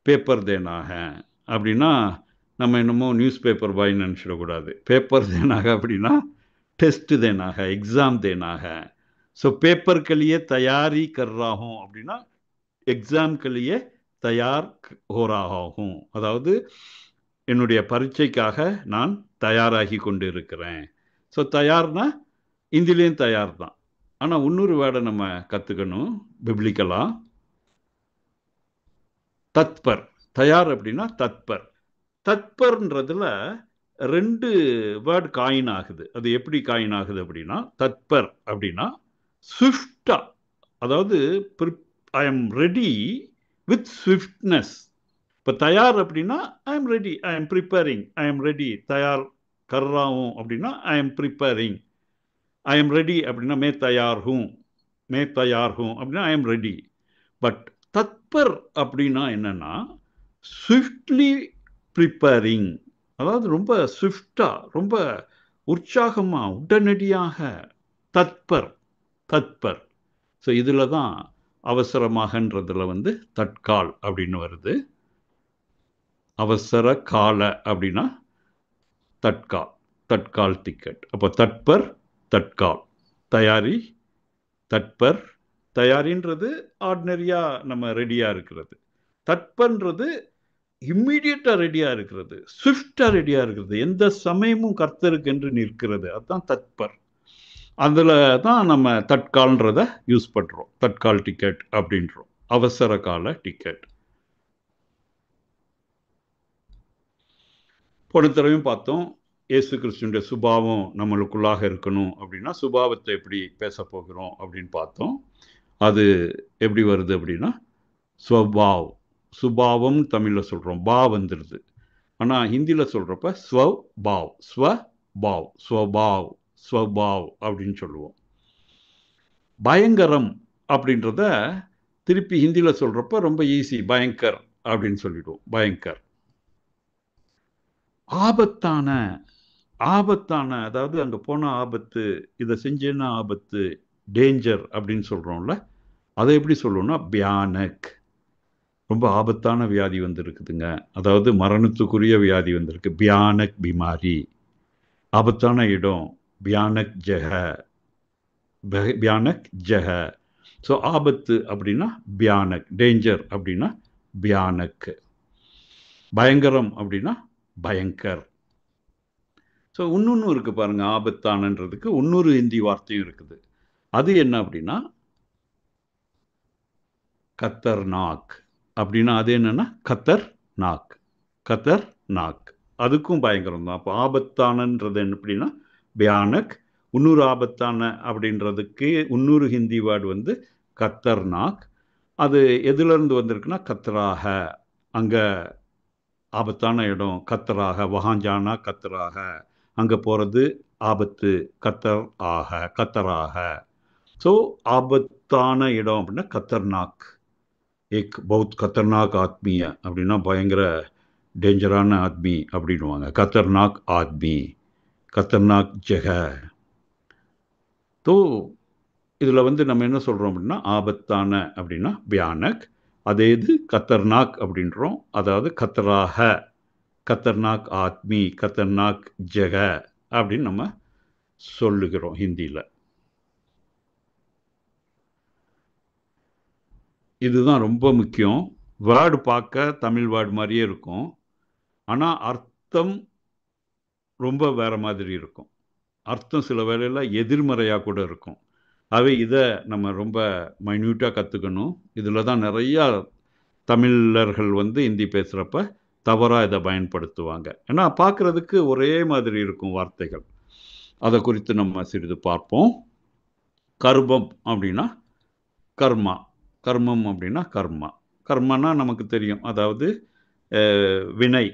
பேப்பர் தேனாக அப்படின்னா நம்ம என்னமோ நியூஸ் பேப்பர் பாய் நினச்சிடக்கூடாது. பேப்பர் தேனாக அப்படின்னா टेस्ट देना है, एग्जाम देना है. सो पेपर के लिए तैयारी कर रहा हूँ அப்படின்னா எக்ஸாம் के लिए तैयार हो रहा हूँ. அதாவது என்னுடைய பரீட்சைக்காக நான் தயாராகி கொண்டு இருக்கிறேன். ஸோ தயார்னா இந்திலையும் தயார் தான். ஆனால் இன்னொரு வேர்டை நம்ம கற்றுக்கணும் பிப்ளிக்கலாக. தத்பர். தயார் அப்படின்னா தத்பர். தத்பர்ன்றதுல ரெண்டு வேர்டு காயின் ஆகுது. அது எப்படி காயின் ஆகுது அப்படின்னா, தத்பர் அப்படின்னா ஸ்விஃப்டா, அதாவது ஐ எம் ரெடி வித் ஸ்விஃப்ட்னஸ். இப்போ தயார் அப்படின்னா I am ready, I am preparing, I am ready. தயார் கர்றாவும் அப்படின்னா I am preparing. I am ready அப்படின்னா மே தயார் ஹூம், மே தயார் ஹூம் அப்படின்னா ஐ எம் ரெடி. பட் தத்பர் அப்படின்னா என்னன்னா ஸ்விஃப்ட்லி ப்ரிப்பேரிங், அதாவது ரொம்ப ஸ்விஃப்டாக, ரொம்ப உற்சாகமாக, உடனடியாக. தத்பர், தத்பர். ஸோ இதில் தான் அவசரமாகன்றதில் வந்து தட்கால் அப்படின்னு வருது. அவசர கால அப்படின்னா தட்கால். தட்கால் டிக்கெட். அப்போ தட்பர் தட்கால் தயாரி, தட்பர் தயாரின்றது ஆர்டினரியாக நம்ம ரெடியாக இருக்கிறது. தட்பன்றது இம்மிடியட்டாக ரெடியாக இருக்கிறது, ஸ்விஃப்டாக ரெடியாக இருக்கிறது, எந்த சமயமும் கர்த்தருக்கு என்று நிற்கிறது. அதுதான் தட்பர். அதில் தான் நம்ம தட்கால்ன்றத யூஸ் பண்ணுறோம். தட்கால் டிக்கெட் அப்படின்றோம், அவசர கால டிக்கெட். போன தடவையும் பார்த்தோம், இயேசு கிறிஸ்துடைய சுபாவம் நம்மளுக்குள்ளாக இருக்கணும் அப்படின்னா சுபாவத்தை எப்படி பேச போகிறோம் அப்படின்னு பார்த்தோம். அது எப்படி வருது அப்படின்னா ஸ்வபாவ். சுபாவம் தமிழில் சொல்கிறோம், பா வந்துடுது. ஆனால் ஹிந்தியில் சொல்கிறப்ப ஸ்வபாவ், ஸ்வபாவ், ஸ்வபாவ், ஸ்வபாவ் அப்படின்னு சொல்லுவோம். பயங்கரம் அப்படின்றத திருப்பி ஹிந்தியில் சொல்கிறப்ப ரொம்ப ஈஸி, பயங்கர் அப்படின்னு சொல்லிடுவோம். பயங்கர். ஆபத்தான, ஆபத்தான, அதாவது அங்கே போன ஆபத்து, இதை செஞ்சேன்னா ஆபத்து, டேஞ்சர் அப்படின்னு சொல்கிறோம்ல, அதை எப்படி சொல்லணும்னா பியானக். ரொம்ப ஆபத்தான வியாதி வந்திருக்குதுங்க, அதாவது மரணத்துக்குரிய வியாதி வந்திருக்கு, பியானக் பிமாரி. ஆபத்தான இடம் பியானக் ஜெக, பியானக் ஜெக. ஸோ ஆபத்து அப்படின்னா பியானக், டேஞ்சர் அப்படின்னா பியானக், பயங்கரம் அப்படின்னா பயங்கர். ஸோ இன்னொன்று இருக்குது பாருங்கள், ஆபத்தானன்றதுக்கு இன்னொரு ஹிந்தி வார்த்தையும் இருக்குது. அது என்ன அப்படின்னா கத்தர்நாக் அப்படின்னா அது என்னன்னா கத்தர் நாக், கத்தர் நாக். அதுக்கும் பயங்கரம் தான். அப்போ ஆபத்தானன்றது என்ன அப்படின்னா பியானக். இன்னொரு ஆபத்தான அப்படின்றதுக்கு இன்னொரு ஹிந்தி வேர்டு வந்து கத்தர்நாக். அது எதுலேருந்து வந்திருக்குன்னா கத்ராக, அங்கே ஆபத்தான இடம் கத்தராக, வகாஞ்சானா கத்தராக, அங்கே போகிறது ஆபத்து, கத்தர் ஆக, கத்தராக. ஸோ ஆபத்தான இடம் அப்படின்னா கத்தர்நாக். ஏக் பௌத் கத்தர்நாக் ஆத்மி அப்படின்னா பயங்கர டேஞ்சரான ஆத்மி அப்படின்வாங்க. கத்தர்நாக் ஆத்மி, கத்தர்நாக் ஜெக. ஸோ இதில் வந்து நம்ம என்ன சொல்கிறோம் அப்படின்னா ஆபத்தான அப்படின்னா பியானக். அதே இது கத்தர்நாக் அப்படின்றோம், அதாவது கத்தராக, கத்தர்நாக் ஆத்மி, கத்தர்நாக் ஜெக அப்படின்னு நம்ம சொல்லுகிறோம் ஹிந்தியில். இதுதான் ரொம்ப முக்கியம். வேர்டு பார்க்க தமிழ் வேர்டு மாதிரியே இருக்கும், ஆனால் அர்த்தம் ரொம்ப வேறு மாதிரி இருக்கும். அர்த்தம் சில வேளையில் எதிர்மறையாக கூட இருக்கும். ஆகவே இதை நம்ம ரொம்ப மைன்யூட்டாக கற்றுக்கணும். இதில் தான் நிறையா தமிழர்கள் வந்து ஹிந்தி பேசுகிறப்ப தவறாக இதை பயன்படுத்துவாங்க. ஏன்னா பார்க்குறதுக்கு ஒரே மாதிரி இருக்கும் வார்த்தைகள். அதை குறித்து நம்ம சிறிது பார்ப்போம். கர்மம் அப்படின்னா கர்மா, கர்மம் அப்படின்னா கர்மா. கர்மனா நமக்கு தெரியும், அதாவது வினை,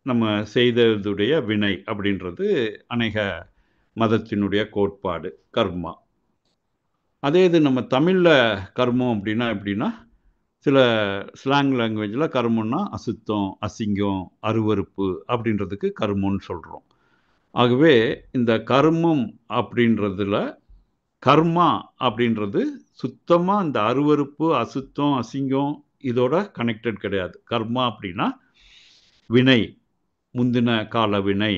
நம்ம செய்ததுடைய வினை அப்படின்றது அநேக மதத்தினுடைய கோட்பாடு கர்மா. அதே இது நம்ம தமிழில் கர்மம் அப்படின்னா எப்படின்னா சில ஸ்லாங் லாங்குவேஜில் கர்மம்னா அசுத்தம், அசிங்கம், அருவருப்பு அப்படின்றதுக்கு கர்மம்னு சொல்கிறோம். ஆகவே இந்த கர்மம் அப்படின்றதுல கர்மா அப்படின்றது சுத்தமாக இந்த அருவருப்பு, அசுத்தம், அசிங்கம் இதோட கனெக்டட் கிடையாது. கர்மா அப்படின்னா வினை, முந்தின கால வினை,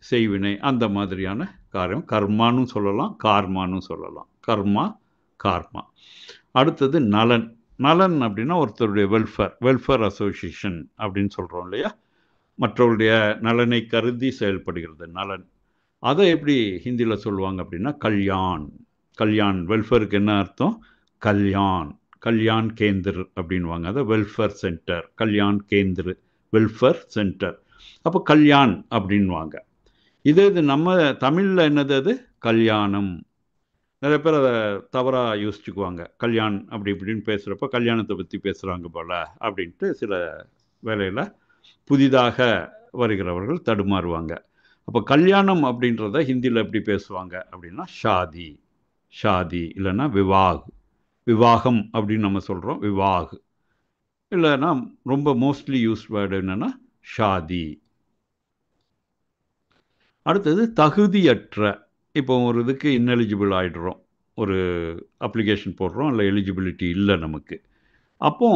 செய்வினை, அந்த மாதிரியான காரியம் கர்மான்னு சொல்லலாம், கார்மான்னு சொல்லலாம். கர்மா, கார்மா. அடுத்தது நலன். நலன் அப்படின்னா ஒருத்தருடைய வெல்ஃபேர், வெல்ஃபேர் அசோசியேஷன் அப்படின்னு சொல்கிறோம் இல்லையா, மற்றவருடைய நலனை கருதி செயல்படுகிறது நலன். அதை எப்படி ஹிந்தியில் சொல்லுவாங்க அப்படின்னா கல்யாண். கல்யாண், வெல்ஃபேருக்கு என்ன அர்த்தம்? கல்யாண், கல்யாண் கேந்திர் அப்படின்வாங்க. அதை welfare centre, Kalyan Kendra, welfare centre. அப்போ கல்யாண் அப்படின்வாங்க. இது நம்ம தமிழில் என்னது, அது கல்யாணம். நிறைய பேர் அதை தவறாக யோசிச்சுக்குவாங்க. கல்யாண் அப்படி இப்படின்னு பேசுகிறப்ப கல்யாணத்தை பற்றி பேசுகிறாங்க போல் அப்படின்ட்டு சில வேளையில் புதிதாக வருகிறவர்கள் தடுமாறுவாங்க. அப்போ கல்யாணம் அப்படின்றத ஹிந்தியில் எப்படி பேசுவாங்க அப்படின்னா ஷாதி, ஷாதி இல்லைன்னா விவாக், விவாகம் அப்படின்னு நம்ம சொல்கிறோம், விவாக். இல்லைன்னா ரொம்ப மோஸ்ட்லி யூஸ் வேர்டு என்னென்னா ஷாதி. அடுத்தது தகுதியற்ற. இப்போ ஒரு இதுக்கு இன்எலிஜிபிள் ஆகிடுறோம், ஒரு அப்ளிகேஷன் போடுறோம், இல்லை எலிஜிபிலிட்டி இல்லை நமக்கு. அப்போ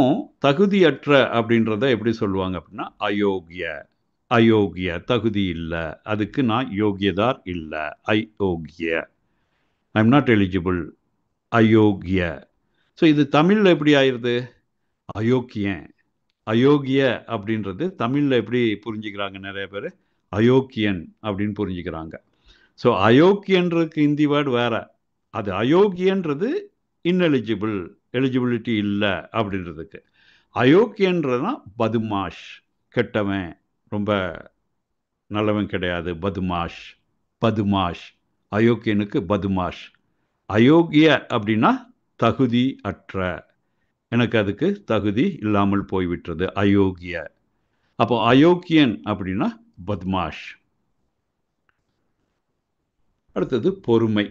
தகுதியற்ற அப்படின்றத எப்படி சொல்லுவாங்க அப்படின்னா அயோக்கிய, அயோக்கிய, தகுதி இல்லை, அதுக்கு நான் யோகியதார் இல்லை, அயோக்கிய, ஐ எம் நாட் எலிஜிபிள், அயோக்கிய. ஸோ இது தமிழில் எப்படி ஆயிடுது? அயோக்கியன், அயோக்கிய அப்படின்றது தமிழில் எப்படி புரிஞ்சுக்கிறாங்க நிறைய பேர்? அயோக்கியன் அப்படின்னு புரிஞ்சுக்கிறாங்க. ஸோ அயோக்கியன்றதுக்கு ஹிந்தி வேர்டு வேற. அது அயோக்கியன்றது இன்எலிஜிபிள், எலிஜிபிலிட்டி இல்லை அப்படின்றதுக்கு. அயோக்கியன்றதுனா பதுமாஷ், கெட்டவன், ரொம்ப நல்லவன் கிடையாது, பதுமாஷ், பதுமாஷ். அயோக்கியனுக்கு பதுமாஷ். அயோக்கிய அப்படின்னா தகுதி அற்ற, எனக்கு அதுக்கு தகுதி இல்லாமல் போய்விட்டது, அயோக்கிய. அப்போ அயோக்கியன் அப்படின்னா பத்மாஷ். அடுத்தது பொறுமை.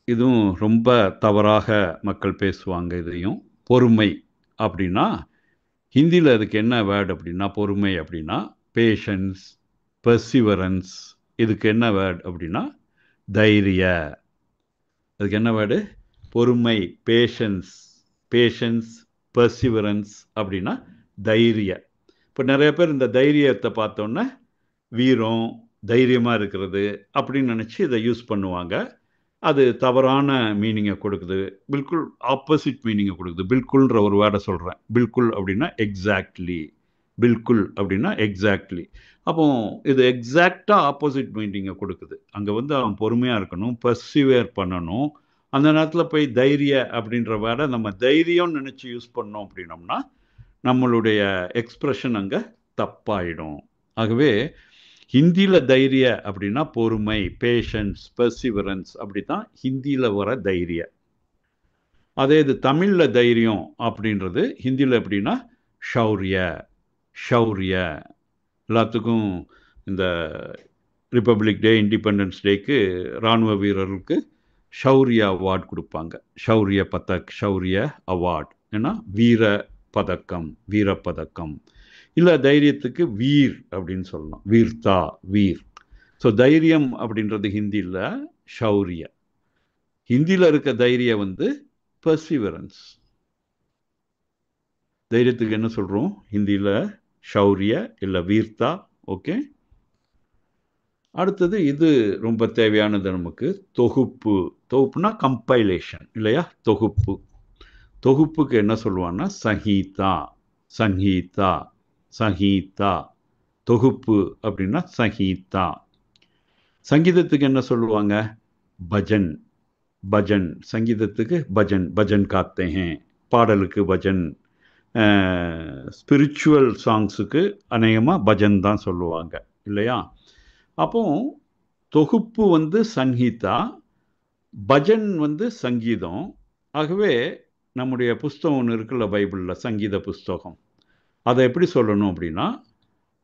இதுவும் ரொம்ப தவறாக மக்கள் பேசுவாங்க. இதையும் பொறுமை அப்படின்னா ஹிந்தியில் அதுக்கு என்ன வேர்டு அப்படின்னா, பொறுமை அப்படின்னா பேஷன்ஸ், பெர்சிவரன்ஸ். இதுக்கு என்ன வேர்டு அப்படின்னா தைரிய. அதுக்கு என்ன வேர்டு? பொறுமை, பேஷன்ஸ், பேஷன்ஸ், பெர்சிவரன்ஸ் அப்படின்னா தைரிய. இப்போ நிறைய பேர் இந்த தைரியத்தை பார்த்தோன்னே வீரம், தைரியமாக இருக்கிறது அப்படின்னு நினச்சி இதை யூஸ் பண்ணுவாங்க. அது தவறான மீனிங்கை கொடுக்குது, பில்குல் ஆப்போசிட் மீனிங்கை கொடுக்குது. பில்குல்ன்ற ஒரு வேர்டை சொல்கிறேன். பில்குல் அப்படின்னா எக்ஸாக்ட்லி, பில்குல் அப்படின்னா எக்ஸாக்ட்லி. அப்போ இது எக்ஸாக்டாக ஆப்போசிட் மீனிங்கை கொடுக்குது. அங்கே வந்து அவன் பொறுமையாக இருக்கணும், பர்சிவேர் பண்ணணும். அந்த நேரத்தில் போய் தைரிய அப்படின்ற வேர்டை நம்ம தைரியம்னு நினச்சி யூஸ் பண்ணோம் அப்படின்னோம்னா நம்மளுடைய எக்ஸ்ப்ரெஷன் அங்கே தப்பாயிடும். ஆகவே ஹிந்தியில் தைரிய அப்படின்னா பொறுமை, பேஷன்ஸ், பெர்சிவரன்ஸ், அப்படி தான் ஹிந்தியில் வர தைரிய. அதே இது தமிழில் தைரியம் அப்படின்றது ஹிந்தியில் எப்படின்னா ஷௌரிய, ஷௌரிய. எல்லாத்துக்கும் இந்த ரிப்பப்ளிக் டே, இண்டிபெண்டன்ஸ் டேக்கு இராணுவ வீரர்களுக்கு ஷௌரிய அவார்டு கொடுப்பாங்க. ஷௌரிய பதக், ஷௌரிய அவார்டு. ஏன்னா வீர பதக்கம், வீரப்பதக்கம். இல்லை தைரியத்துக்கு வீர் அப்படின்னு சொல்லலாம், வீர்த்தா, வீர். ஸோ தைரியம் அப்படின்றது ஹிந்தியில் ஷௌரிய. ஹிந்தியில் இருக்க தைரியம் வந்து பெர்சிவரன்ஸ். தைரியத்துக்கு என்ன சொல்கிறோம் ஹிந்தியில்? ஷௌரிய இல்லை வீர்த்தா. ஓகே. அடுத்தது இது ரொம்ப தேவையானது நமக்கு, தொகுப்பு. தொகுப்புனா கம்பைலேஷன் இல்லையா? தொகுப்பு. தொகுப்புக்கு என்ன சொல்லுவாங்கன்னா சங்கீதா, சங்கீதா, சங்கீதா. தொகுப்பு அப்படின்னா சங்கீதா. சங்கீதத்துக்கு என்ன சொல்லுவாங்க? பஜன், பஜன். சங்கீதத்துக்கு பஜன், பஜன் காத்தே ஹேன். பாடலுக்கு பஜன். ஸ்பிரிச்சுவல் சாங்ஸுக்கு அநேகமாக பஜன் தான் சொல்லுவாங்க இல்லையா? அப்போ தொகுப்பு வந்து சங்கீதா, பஜன் வந்து சங்கீதம். ஆகவே நம்முடைய புஸ்தகம் ஒன்று இருக்குல்ல பைபிளில், சங்கீத புஸ்தகம், அதை எப்படி சொல்லணும் அப்படின்னா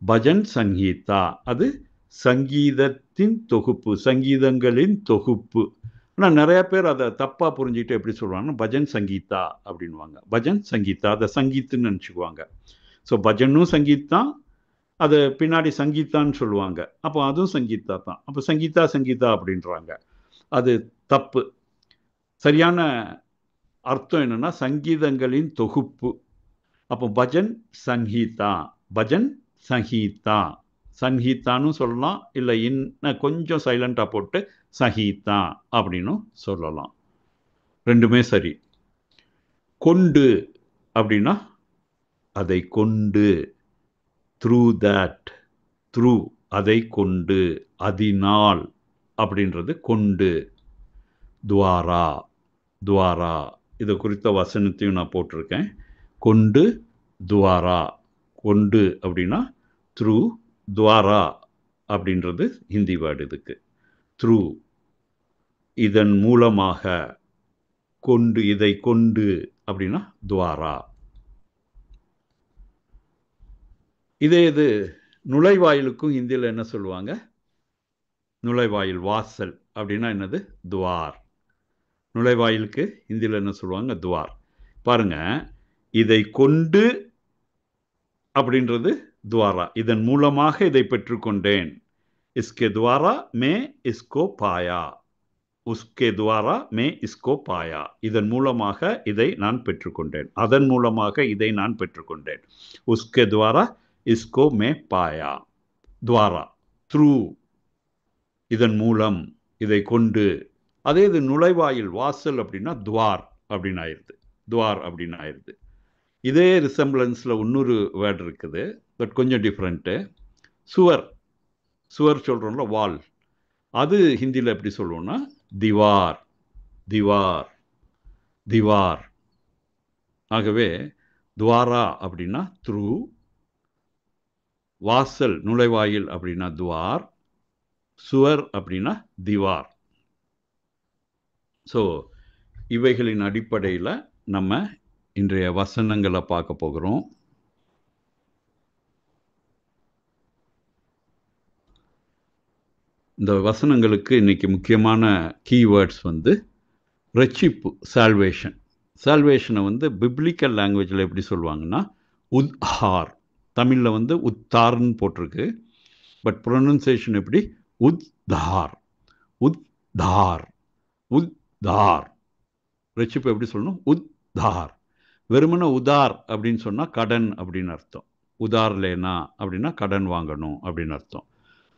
பஜன் சங்கீதா. அது சங்கீதத்தின் தொகுப்பு, சங்கீதங்களின் தொகுப்பு. ஆனால் நிறைய பேர் அதை தப்பாக புரிஞ்சுக்கிட்டு எப்படி சொல்லுவாங்கன்னா பஜன் சங்கீதா அப்படின்வாங்க. பஜன் சங்கீதா, அதை சங்கீத்துன்னு நினச்சிக்குவாங்க. ஸோ பஜனும் சங்கீத் தான், அது பின்னாடி சங்கீதான்னு சொல்லுவாங்க. அப்போ அதுவும் சங்கீதா தான். அப்போ சங்கீதா சங்கீதா அப்படின்றாங்க. அது தப்பு. சரியான அர்த்தம் என்னன்னா சங்கீதங்களின் தொகுப்பு. அப்போ பஜன் சங்கீதா, பஜன் சங்கீதா. சங்கீதான்னு சொல்லலாம், இல்லை இன்னும் கொஞ்சம் சைலண்டாக போட்டு சங்கீதா அப்படின்னு சொல்லலாம். ரெண்டுமே சரி. கொண்டு அப்படின்னா அதை கொண்டு, த்ரூ தட், த்ரூ, அதை கொண்டு, அதனால் அப்படின்றது கொண்டு. துவாரா, துவாரா. இது குறித்த வசனத்தையும் நான் போட்டிருக்கேன். கொண்டு, துவாரா. கொண்டு அப்படின்னா த்ரூ, துவாரா அப்படின்றது ஹிந்தி வேர்டு இதுக்கு. த்ரூ, இதன் மூலமாக. கொண்டு, இதை கொண்டு அப்படின்னா துவாரா. இதே இது நுழைவாயிலுக்கும் ஹிந்தியில் என்ன சொல்லுவாங்க? நுழைவாயில், வாசல் அப்படின்னா என்னது? துவார். நுழைவாயிலுக்கு ஹிந்தியில் என்ன சொல்லுவாங்க? துவார். பாருங்க, இதை கொண்டு அப்படின்றது துவாரா. இதன் மூலமாக இதை பெற்றுக்கொண்டேன். இஸ்கே துவாரா மே இஸ்கோ பாயா, உஸ்கே துவாரா மே இஸ்கோ பாயா. இதன் மூலமாக இதை நான் பெற்றுக்கொண்டேன், அதன் மூலமாக இதை நான் பெற்றுக்கொண்டேன். உஸ்கே துவாரா இஸ்கோ மே பாயா. துவாரா, த்ரூ, இதன் மூலம், இதை கொண்டு. அதே இது நுழைவாயில், வாசல் அப்படின்னா துவார் அப்படின்னு ஆயிடுது. துவார் அப்படின்னு ஆயிடுது. இதே ரிசம்பிளன்ஸில் இன்னொரு வேர்டு இருக்குது, பட் கொஞ்சம் டிஃப்ரெண்ட்டு. சுவர், சுவர் சொல்கிறோம்ல, வால், அது ஹிந்தியில் எப்படி சொல்லுவோம்னா திவார், திவார், திவார். ஆகவே துவாரா அப்படின்னா த்ரூ, வாசல் நுழைவாயில் அப்படின்னா துவார், சுவர் அப்படின்னா திவார். ஸோ இவைகளின் அடிப்படையில் நம்ம இன்றைய வசனங்களை பார்க்க போகிறோம். இந்த வசனங்களுக்கு இன்னைக்கு முக்கியமான கீவேர்ட்ஸ் வந்து ரட்சிப்பு, சால்வேஷன். சால்வேஷனை வந்து பிப்ளிக்கல் லாங்குவேஜில் எப்படி சொல்லுவாங்கன்னா உத்ஹார். தமிழில் வந்து உத்தார்ன்னு போட்டிருக்கு, பட் ப்ரொனன்சியேஷன் எப்படி உத்தார், உத்தார், உத்தார். ரட்சிப்பு எப்படி சொல்லணும்? உத்தார். வெறுமன உதார் அப்படின்னு சொன்னால் கடன் அப்படின்னு அர்த்தம். உதார் லேனா அப்படின்னா கடன் வாங்கணும் அப்படின்னு அர்த்தம்.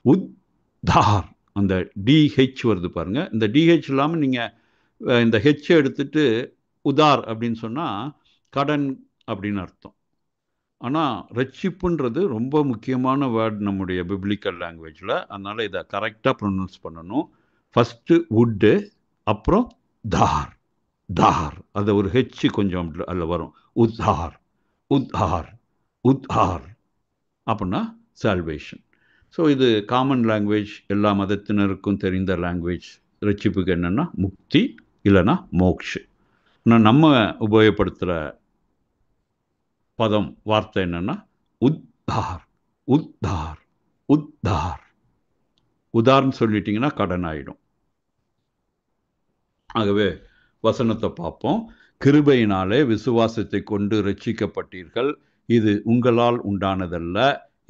உத்தார், அந்த டிஹெச் வருது பாருங்க, இந்த டிஹெச் இல்லாமல் நீங்கள் இந்த ஹெச்சை எடுத்துட்டு உதார் அப்படின்னு சொன்னால் கடன் அப்படின்னு அர்த்தம். ஆனால் ரட்சிப்புன்றது ரொம்ப முக்கியமான வேர்ட் நம்முடைய பிப்ளிக்கல் லாங்குவேஜில். அதனால் இதை கரெக்டாக ப்ரொனவுன்ஸ் பண்ணணும். ஃபஸ்ட்டு உட்டு, அப்புறம் தார், தார், அது ஒரு ஹெச்சு கொஞ்சம் அதில் வரும். உத்தார், உத்தார், உத்தார் அப்படின்னா சால்வேஷன். ஸோ இது காமன் லாங்குவேஜ், எல்லா மதத்தினருக்கும் தெரிந்த லாங்குவேஜ். ரட்சிப்புக்கு என்னென்னா முக்தி, இல்லைன்னா மோக்ஷு. ஆனால் நம்ம உபயோகப்படுத்துகிற பதம், வார்த்தை என்னென்னா உத்தார், உத்தார், உத்தார். உதாரணம் சொல்லிட்டிங்கன்னா கடன் ஆகிடும். ஆகவே வசனத்தை பார்ப்போம். கிருபையினாலே விசுவாசத்தை கொண்டு ரட்சிக்கப்பட்டீர்கள், இது உங்களால் உண்டானதல்ல,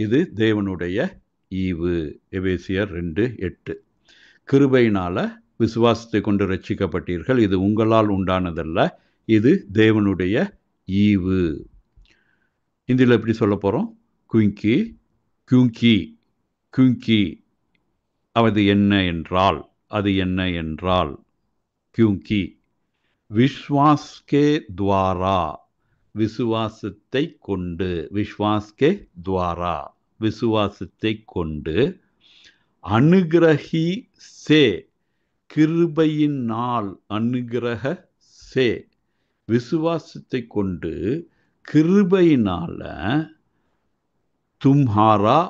இது தேவனுடைய ஈவு. எபேசியர் 2:8. கிருபையினால விசுவாசத்தை கொண்டு ரட்சிக்கப்பட்டீர்கள், இது உங்களால் உண்டானதல்ல, இது தேவனுடைய ஈவு. இந்தியில் எப்படி சொல்ல போகிறோம்? குங்கி, குங்கி, குங்கி. அது என்ன என்றால், அது என்ன என்றால் क्योंकि विश्वास के द्वारा, விசுவாசத்தை கொண்டு, विश्वास के द्वारा, விசுவாசத்தை கொண்டு, அனுகிரகி சே, கிருபையினால், அனுகிரக சே, விசுவாசத்தை கொண்டு கிருபையினால தும்ஹாரா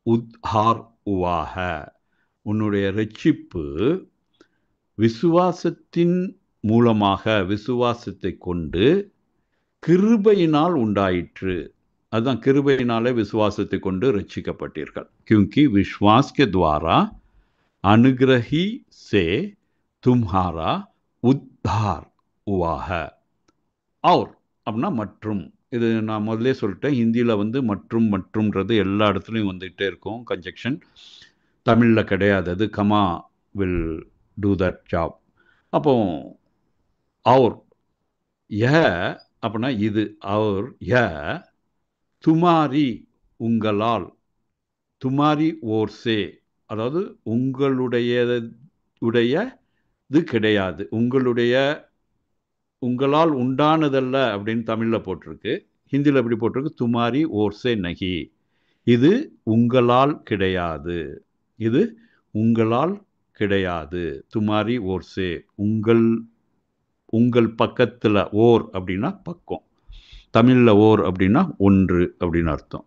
உத்தார் உவாக, உன்னுடைய ரட்சிப்பு விசுவாசத்தின் மூலமாக, விசுவாசத்தை கொண்டு கிருபையினால் உண்டாயிற்று. அதுதான் கிருபையினாலே விசுவாசத்தை கொண்டு ரட்சிக்கப்பட்டீர்கள். क्योंकि विश्वास के द्वारा अनुग्रही से तुम्हारा उद्धार हुआ है. और அப்படின்னா மற்றும், இது நான் முதல்ல சொல்லிட்டேன். ஹிந்தியில் வந்து மற்றும், மற்றும்ன்றது எல்லா இடத்துலையும் வந்துகிட்டே இருக்கும் கன்ஜெக்ஷன். தமிழில் கிடையாது, அது comma will do that job. அப்போ और यह அப்படின்னா இது, और यह तुम्हारी, உங்களால், तुम्हारी ओर से, அதாவது உங்களுடையது கிடையாது, உங்களுடைய, உங்களால் உண்டானதல்ல அப்படின்னு தமிழில் போட்டிருக்கு. ஹிந்தியில் எப்படி போட்டிருக்கு? तुम्हारी ओर से नहीं, இது உங்களால் கிடையாது, இது உங்களால் கிடையாது. துமாரி ஓர் சே, உங்கள், உங்கள் பக்கத்தில். ஓர் அப்படின்னா பக்கம், தமிழில் ஓர் அப்படின்னா ஒன்று அப்படின்னு அர்த்தம்.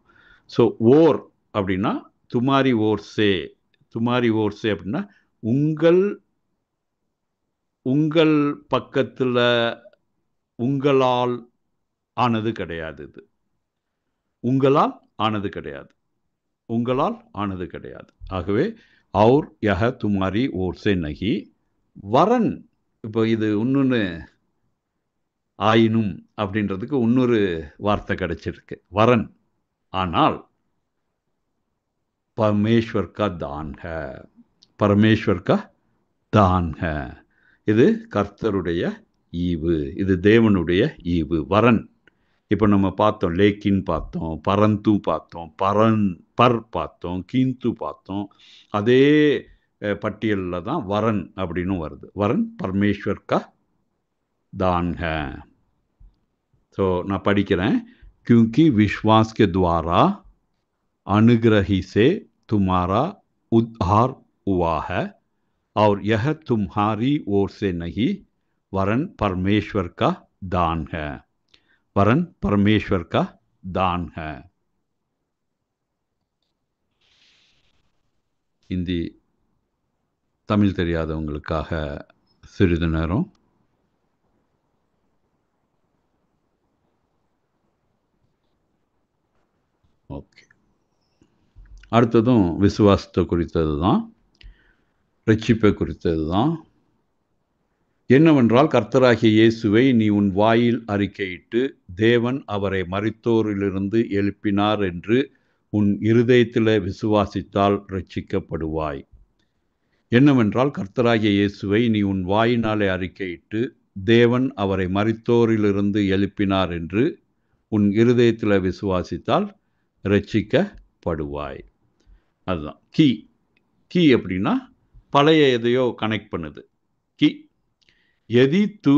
ஸோ ஓர் அப்படின்னா துமாரி ஓர் சே, துமாரி ஓர் சே அப்படின்னா உங்கள், உங்கள் பக்கத்தில், உங்களால் ஆனது கிடையாது. இது உங்களால் ஆனது கிடையாது, உங்களால் ஆனது கிடையாது. ஆகவே और यह तुम्हारी ओर से नहीं. வரன், இப்போ இது இன்னொன்று ஆயினும் அப்படின்றதுக்கு இன்னொரு வார்த்தை கிடைச்சிருக்கு, வரன். ஆனால் परमेश्वर का दान है, परमेश्वर का दान है. இது கர்த்தருடைய ஈவு, இது தேவனுடைய ஈவு. வரன் இப்போ நம்ம பார்த்தோம், லேக்கின் பார்த்தோம், பரந்து பார்த்தோம், பரன் பர் பார்த்தோம், கீந்து பார்த்தோம். அதே பட்டியலில் தான் வரன் அப்படின்னு வருது. வரன் பரமேஸ்வர் கா दान है। तो நான் படிக்கிறேன். क्योंकि विश्वास के द्वारा अनुग्रह से तुम्हारा उद्धार हुआ है और यह तुम्हारी ओर से नहीं वरन परमेश्वर का दान है। वरन परमेश्वर का दान है। हिंदी தமிழ் தெரியாதவங்களுக்காக சிறிது நேரம். ஓகே, அடுத்ததும் விசுவாசத்தை குறித்தது தான், ரட்சிப்பை குறித்தது தான். என்னவென்றால், கர்த்தராகிய இயேசுவை நீ உன் வாயில் அறிக்கையிட்டு தேவன் அவரை மரித்தோரிலிருந்து எழுப்பினார் என்று உன் இருதயத்தில் விசுவாசித்தால் ரட்சிக்கப்படுவாய். என்னவென்றால், கர்த்தராகிய இயேசுவை நீ உன் வாயினாலே அறிக்கையிட்டு தேவன் அவரை மரித்தோரிலிருந்து எழுப்பினார் என்று உன் இருதயத்தில் விசுவாசித்தால் ரட்சிக்கப்படுவாய். அதுதான் கீ. கீ அப்படின்னா பழைய எதையோ கனெக்ட் பண்ணுது. கீ यदि तू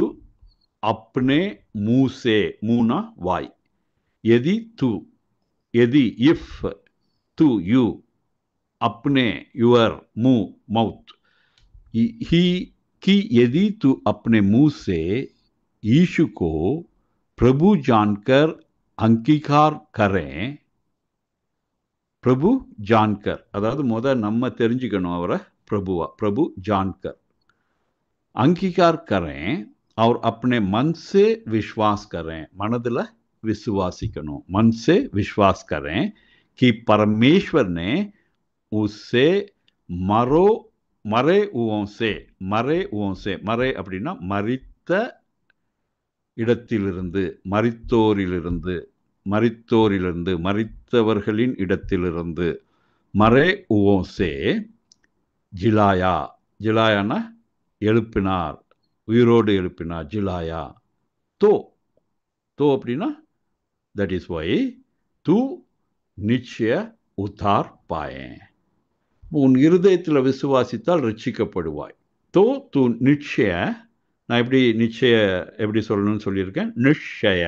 अपने मुंह से, मुंह वाई, यदि तू, यदि इफ तू, यू, अपने, यूर, मुंह, माउथ, ही कि यदि तू अपने मुंह से यीशु को प्रभु जानकर अंगीकार करें, प्रभु जानकर, அதாவது முத நம்ம தெரிஞ்சுக்கணும் அவரை பிரபுவா, பிரபு जानकर अंगीकार करें और अपने मन से विश्वास करें, मनदिल विश्वासिकनो, मन से विश्वास करें कि परमेश्वर ने उससे मरे हुओं से, मरे அப்படின்னா மரித்த இடத்திலிருந்து, மரித்தோரிலிருந்து, மரித்தவர்களின் இடத்திலிருந்து, மरे हुओं से जिलाया, जिलायाना எழுப்பினார், உயிரோடு எழுப்பினார், ஜிலாயா. தோ அப்படின்னா தட் இஸ் வை தூ நிச்சய உத்தார் பாயே, உன் இருதயத்தில் விசுவாசித்தால் ரட்சிக்கப்படுவாய். தோ தூ நிச்சய, நான் எப்படி சொல்லணும்னு சொல்லியிருக்கேன், நிச்சய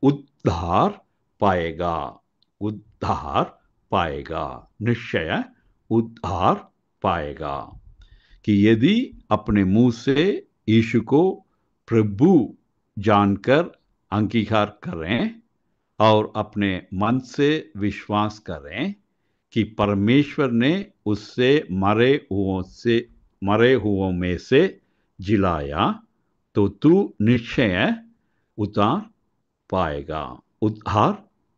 உத்தார் பாயேகா, உத்தார் பாயேகா, நிச்சய உத்தார் பாயேகா. कि यदि अपने मुंह से यीशु को प्रभु जानकर अंगीकार करें और अपने मन से विश्वास करें कि परमेश्वर ने उससे मरे हुओं में से जिलाया, तो तू निश्चय उद्धार पाएगा, उद्धार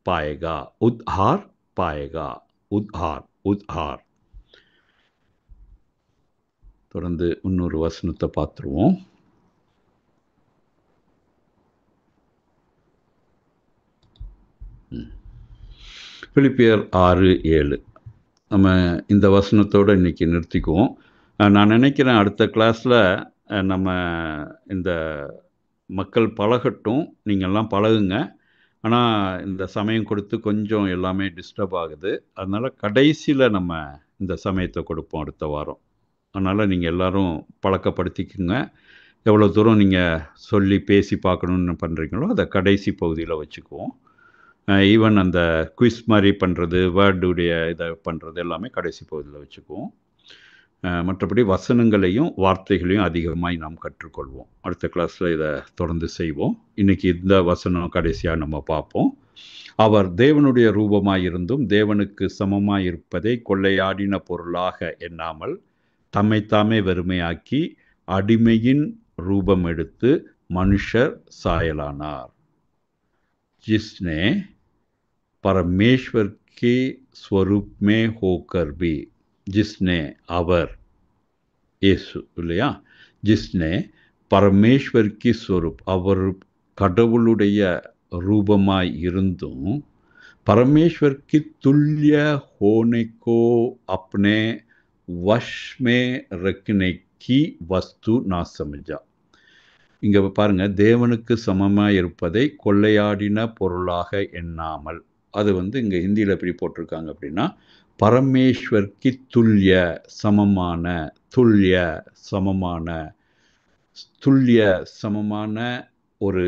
पाएगा, उद्धार पाएगा, उद्धार, उद्धार. தொடர்ந்து இன்னொரு வசனத்தை பார்த்துருவோம். பிலிப்பியர் 6:7. நம்ம இந்த வசனத்தோடு இன்னைக்கு நிறுத்திக்குவோம். நான் நினைக்கிறேன் அடுத்த கிளாஸில் நம்ம இந்த மக்கள் பழகட்டும், நீங்கள்லாம் பழகுங்க. ஆனால் இந்த சமயம் கொடுத்து கொஞ்சம் எல்லாமே டிஸ்டர்ப் ஆகுது. அதனால் கடைசியில் நம்ம இந்த சமயத்தை கொடுப்போம் அடுத்த வாரம். அதனால் நீங்கள் எல்லோரும் பழக்கப்படுத்திக்குங்க. எவ்வளோ தூரம் நீங்கள் சொல்லி பேசி பார்க்கணுன்னு பண்ணுறீங்களோ அதை கடைசி பகுதியில் வச்சுக்குவோம். ஈவன் அந்த குவிஸ் மாதிரி பண்ணுறது, வேர்டுடைய இதை பண்ணுறது எல்லாமே கடைசி பகுதியில் வச்சுக்குவோம். மற்றபடி வசனங்களையும் வார்த்தைகளையும் அதிகமாக நாம் கற்றுக்கொள்வோம். அடுத்த கிளாஸில் இதை தொடர்ந்து செய்வோம். இன்றைக்கி இந்த வசனம் கடைசியாக நம்ம பார்ப்போம். அவர் தேவனுடைய ரூபமாயிருந்தும் தேவனுக்கு சமமாயிருப்பதை கொள்ளையாடின பொருளாக எண்ணாமல் தம்மைத்தாமே வெறுமையாக்கி அடிமையின் ரூபம் எடுத்து மனுஷர் சாயலானார். जिसने परमेश्वर के स्वरूप में होकर भी, जिसने அவர் இயேசு இல்லையா, जिसने परमेश्वर की स्वरूप, அவர் கடவுளுடைய ரூபமாய் இருந்தும் परमेश्वर की तुल्य होने को अपने वश में रखने की वस्तु ना समझा. இங்கே பாருங்க, தேவனுக்கு சமமாக இருப்பதை கொள்ளையாடின பொருளாக எண்ணாமல், அது வந்து இங்கே ஹிந்தியில் எப்படி போட்டிருக்காங்க அப்படின்னா பரமேஸ்வர்க்கு துல்லிய சமமான, துல்லிய சமமான, துல்லிய சமமான ஒரு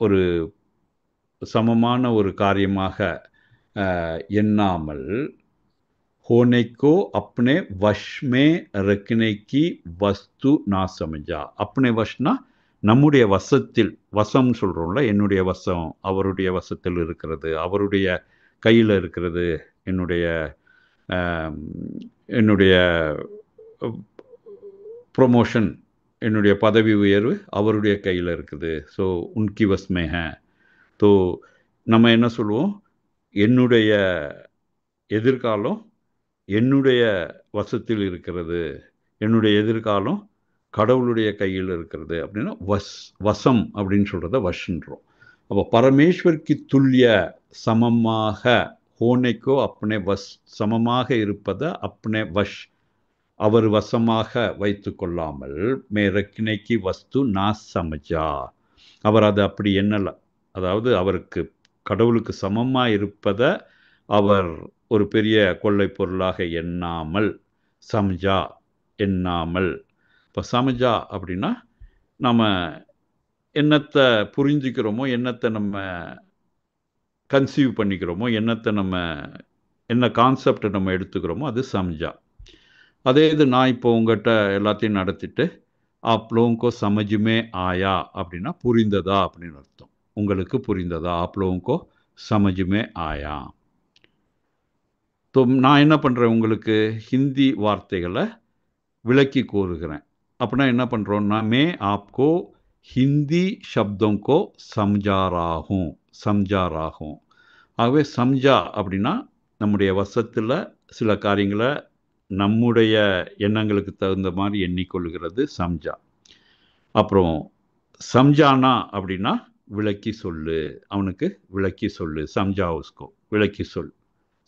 ஒரு சமமான ஒரு காரியமாக எண்ணாமல் होने को अपने वश में रखने की वस्तु ना समझा. अपने वशனா நம்முடைய வசத்தில், வசம் சொல்கிறோம்ல, என்னுடைய வசம் அவருடைய வசத்தில் இருக்கிறது, அவருடைய கையில் இருக்கிறது, என்னுடைய ப்ரொமோஷன், என்னுடைய பதவி உயர்வு அவருடைய கையில் இருக்குது. ஸோ உன்கி வஸ்மே ஹே. ஸோ நம்ம என்ன சொல்லுவோம், என்னுடைய எதிர்காலம் என்னுடைய வசத்தில் இருக்கிறது, என்னுடைய எதிர்காலம் கடவுளுடைய கையில் இருக்கிறது அப்படின்னா வசம் அப்படின்னு சொல்கிறத வஷ்ன்றோம். அப்போ பரமேஸ்வர்க்கு துல்லிய சமமாக, ஹோனைக்கோ அப்னே வஸ், சமமாக இருப்பதை அப்னே வஷ், அவர் வசமாக வைத்து கொள்ளாமல், மே ரக்கினைக்கு வஸ்து நா சமஜா, அவர் அதை அப்படி எண்ணலை. அதாவது அவருக்கு, கடவுளுக்கு சமமாக இருப்பதை அவர் ஒரு பெரிய கொள்ளை பொருளாக எண்ணாமல், சம்ஜா எண்ணாமல். இப்போ சமஜா அப்படின்னா நம்ம என்னத்தை புரிஞ்சுக்கிறோமோ, என்னத்தை நம்ம கன்சீவ் பண்ணிக்கிறோமோ, என்னத்தை நம்ம என்ன கான்செப்டை நம்ம எடுத்துக்கிறோமோ அது சம்ஜா. அதே இது நான் இப்போ உங்கள்கிட்ட எல்லாத்தையும் நடத்திட்டு ஆப்லோங்கோ சமஜுமே ஆயா அப்படின்னா புரிந்ததா அப்படின்னு அர்த்தம். உங்களுக்கு புரிந்ததா, ஆப்லோங்கோ சமஜுமே ஆயா. ஸோ நான் என்ன பண்ணுறேன், உங்களுக்கு ஹிந்தி வார்த்தைகளை விளக்கி கூறுகிறேன். அப்படின்னா என்ன பண்ணுறோன்னா, மே ஆப்கோ ஹிந்தி சப்தங்கோ சம்ஜாராகும், சம்ஜாராகும். ஆகவே சம்ஜா அப்படின்னா நம்முடைய வசத்தில் சில காரியங்களை நம்முடைய எண்ணங்களுக்கு தகுந்த மாதிரி எண்ணிக்கொள்கிறது சம்ஜா. அப்புறம் சம்ஜானா அப்படின்னா விளக்கி சொல்லு, அவனுக்கு விளக்கி சொல்லு, சம்ஜா உஸ்கோ, விளக்கி சொல்,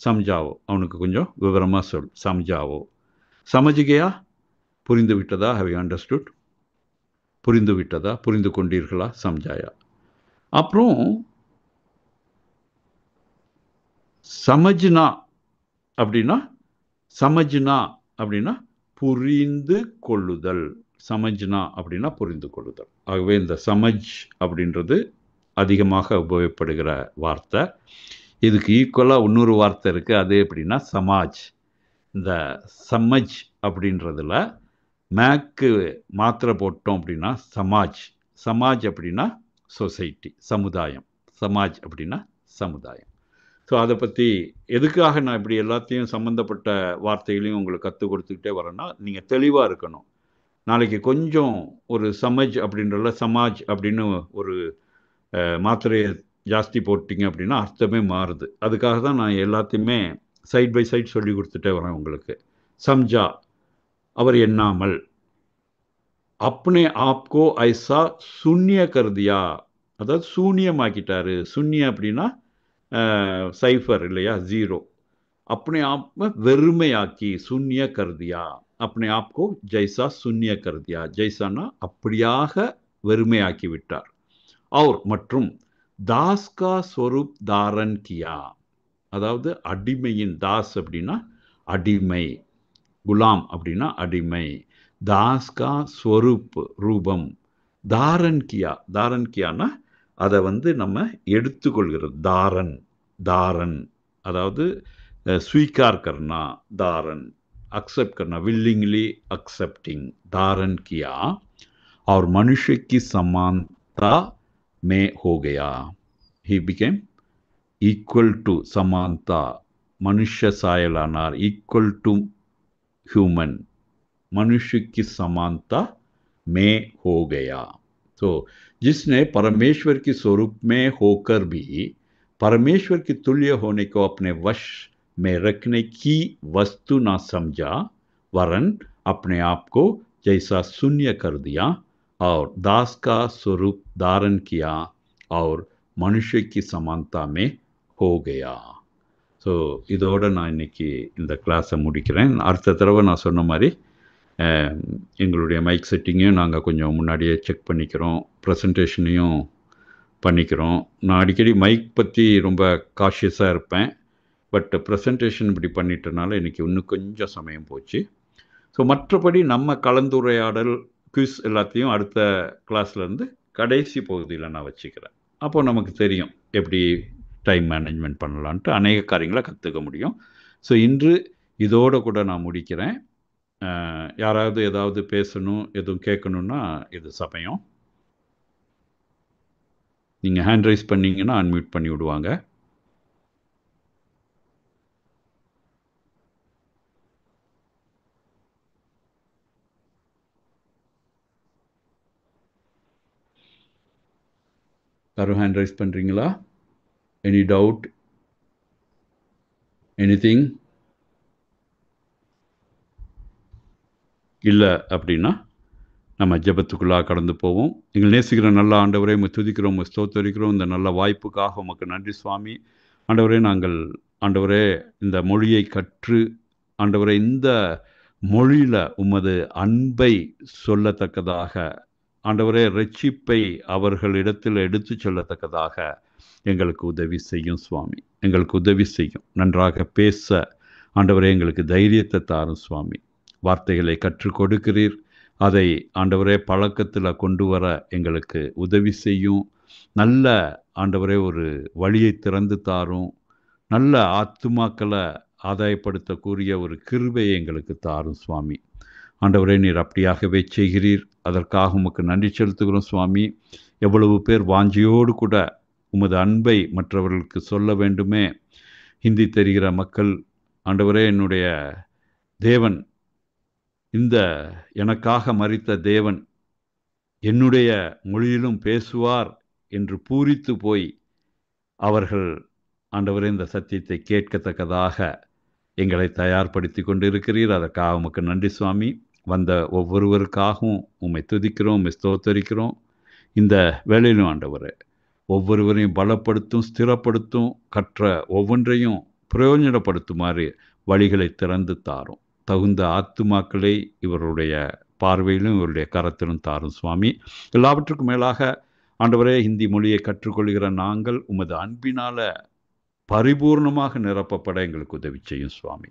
சம்ஜாவோ, அவனுக்கு கொஞ்சம் விவரமாக சொல், சம்ஜாவோ. சமஜிகையா, புரிந்து விட்டதா, ஹவ் யூ அண்டர்ஸ்டுட், புரிந்து விட்டதா, புரிந்து கொண்டீர்களா, சம்ஜாயா. அப்புறம் சமஜ்னா அப்படின்னா, சமஜ்னா அப்படின்னா புரிந்து கொள்ளுதல், சமஜ்னா அப்படின்னா புரிந்து கொள்ளுதல். ஆகவே இந்த சமஜ் அப்படின்றது அதிகமாக உபயோகப்படுகிற வார்த்தை. இதுக்கு ஈக்குவலாக இன்னொரு வார்த்தை இருக்குது, அது எப்படின்னா சமாஜ். இந்த சமஜ் அப்படின்றதுல மேக்கு மாத்திரை போட்டோம் அப்படின்னா சமாஜ், சமாஜ் அப்படின்னா சொசைட்டி, சமுதாயம், சமாஜ் அப்படின்னா சமுதாயம். ஸோ அதை பற்றி எதுக்காக நான் இப்படி எல்லாத்தையும் சம்மந்தப்பட்ட வார்த்தைகளையும் உங்களுக்கு கற்றுக் கொடுத்துக்கிட்டே வரேன்னா, நீங்கள் தெளிவாக இருக்கணும். நாளைக்கு கொஞ்சம் ஒரு சமஜ் அப்படின்றல சமாஜ் அப்படின்னு ஒரு மாத்திரையை ஜாஸ்தி போட்டிங்க அப்படின்னா அர்த்தமே மாறுது. அதுக்காக தான் நான் எல்லாத்தையுமே சைட் பை சைட் சொல்லி கொடுத்துட்டே வரேன் உங்களுக்கு. சம்ஜா, அவர் எண்ணாமல். அப்னே ஆப்கோ ஐசா சூன்ய கருதியா, அதாவது சூன்யமாக்கிட்டாரு. சூன்ய அப்படின்னா சைஃபர் இல்லையா, ஜீரோ. அப்னே ஆப் வெறுமையாக்கி, சூன்ய கருதியா, அப்னே ஆப்கோ ஜெய்சா சூன்ய கருதியா, ஜெய்சானா அப்படியாக வெறுமையாக்கி விட்டார். அவர் மற்றும் தாஸ் கா ஸ்வரூப் தாரன் கியா, அதாவது அடிமையின், தாஸ் அப்படின்னா அடிமை, குலாம் அப்படின்னா அடிமை, தாஸ் கா ஸ்வரூப் ரூபம், தாரன் கியா, தாரன் கியானா அதை வந்து நம்ம எடுத்துக்கொள்கிறது, தாரன், தாரன் அதாவது ஸ்வீகார் கர்னா, தாரன் அக்செப்ட் கர்னா, வில்லிங்லி அக்செப்டிங், தாரன் கியா. और मनुष्य की समानता में हो गया, he became equal to समानता, मनुष्य सायलानार, equal to human, मनुष्य की समानता में हो गया. तो जिसने परमेश्वर के स्वरूप में होकर भी परमेश्वर के तुल्य होने को अपने वश में रखने की वस्तु ना समझा, वरन अपने आप को जैसा शून्य कर दिया और दास का स्वरूप धारण किया और मनुष्य की समानता में हो गया. ஸோ இதோடு நான் இன்றைக்கி இந்த கிளாஸை முடிக்கிறேன். அடுத்த தடவை நான் சொன்ன மாதிரி எங்களுடைய மைக் செட்டிங்கையும் நாங்கள் கொஞ்சம் முன்னாடியே செக் பண்ணிக்கிறோம், ப்ரெசன்டேஷனையும் பண்ணிக்கிறோம். நான் அடிக்கடி மைக் பற்றி ரொம்ப காஷியஸாக இருப்பேன். பட் ப்ரெசன்டேஷன் இப்படி பண்ணிட்டனால இன்றைக்கி இன்னும் கொஞ்சம் சமயம் போச்சு. ஸோ மற்றபடி நம்ம கலந்துரையாடல் குவிஸ் எல்லாத்தையும் அடுத்த கிளாஸ்லேருந்து கடைசி பகுதியில் நான் வச்சுக்கிறேன். அப்போது நமக்கு தெரியும் எப்படி டைம் மேனேஜ்மெண்ட் பண்ணலான்ட்டு அநேக காரியங்களை கற்றுக்க முடியும். ஸோ இன்று இதோடு கூட நான் முடிக்கிறேன். யாராவது ஏதாவது பேசணும், எதுவும் கேட்கணுன்னா இது சமயம். நீங்கள் ஹேண்ட் ரைஸ் பண்ணிங்கன்னா அன்மியூட் பண்ணி விடுவாங்க. யாரும் ஹேண்ட் ரைஸ் பண்ணுறீங்களா? Any doubt, anything? இல்லை அப்படின்னா நம்ம ஜெபத்துக்குள்ளாக கடந்து போவோம். எங்கள் நேசிக்கிற நல்ல ஆண்டவரே, உம்மை துதிக்கிறோம், உம்மை ஸ்தோத்தரிக்கிறோம். இந்த நல்ல வாய்ப்புக்காக உமக்கு நன்றி சுவாமி. ஆண்டவரே, நாங்கள் ஆண்டவரே இந்த மொழியை கற்று ஆண்டவரே இந்த மொழியில் உமது அன்பை சொல்லத்தக்கதாக ஆண்டவரே ரட்சிப்பை அவர்களிடத்தில் எடுத்து சொல்லத்தக்கதாக எங்களுக்கு உதவி செய்யும் சுவாமி. எங்களுக்கு உதவி செய்யும். நன்றாக பேச ஆண்டவரே எங்களுக்கு தைரியத்தை தாரும் சுவாமி. வார்த்தைகளை கற்றுக் கொடுக்கிறீர். அதை ஆண்டவரே பழக்கத்தில் கொண்டு வர எங்களுக்கு உதவி செய்யும். நல்ல ஆண்டவரே ஒரு வழியை திறந்து தாரும். நல்ல ஆத்துமாக்களை ஆதாயப்படுத்தக்கூடிய ஒரு கிருபையை எங்களுக்கு தாரும் சுவாமி. ஆண்டவரே, நீர் அப்படியாகவே செய்கிறீர். அதற்காக உமக்கு நன்றி செலுத்துகிறோம் சுவாமி. எவ்வளவு பேர் வாஞ்சியோடு கூட உமது அன்பை மற்றவர்களுக்கு சொல்ல வேண்டுமே. ஹிந்தி தெரிகிற மக்கள் ஆண்டவரே, என்னுடைய தேவன், இந்த எனக்காக மரித்த தேவன் என்னுடைய மொழியிலும் பேசுவார் என்று பூரித்து போய் அவர்கள் ஆண்டவரே இந்த சத்தியத்தை கேட்கத்தக்கதாக எங்களை தயார்படுத்தி கொண்டு இருக்கிறீர். அதற்காக உமக்கு நன்றி சுவாமி. வந்த ஒவ்வொருவருக்காகவும் உம்மை துதிக்கிறோம், உம்மை ஸ்தோத்தரிக்கிறோம். இந்த வேலையிலும் ஆண்டவரே ஒவ்வொருவரையும் பலப்படுத்தும், ஸ்திரப்படுத்தும், கற்ற ஒவ்வொன்றையும் பிரயோஜனப்படுத்துமாறு வழிகளை திறந்து தாரும். தகுந்த ஆத்துமாக்களை இவருடைய பார்வையிலும் இவருடைய கரத்திலும் தாரும் சுவாமி. எல்லாவற்றுக்கும் மேலாக ஆண்டவரே, ஹிந்தி மொழியை கற்றுக்கொள்கிற நாங்கள் உமது அன்பினால் பரிபூர்ணமாக நிரப்பப்பட எங்களுக்கு உதவி செய்யும் சுவாமி.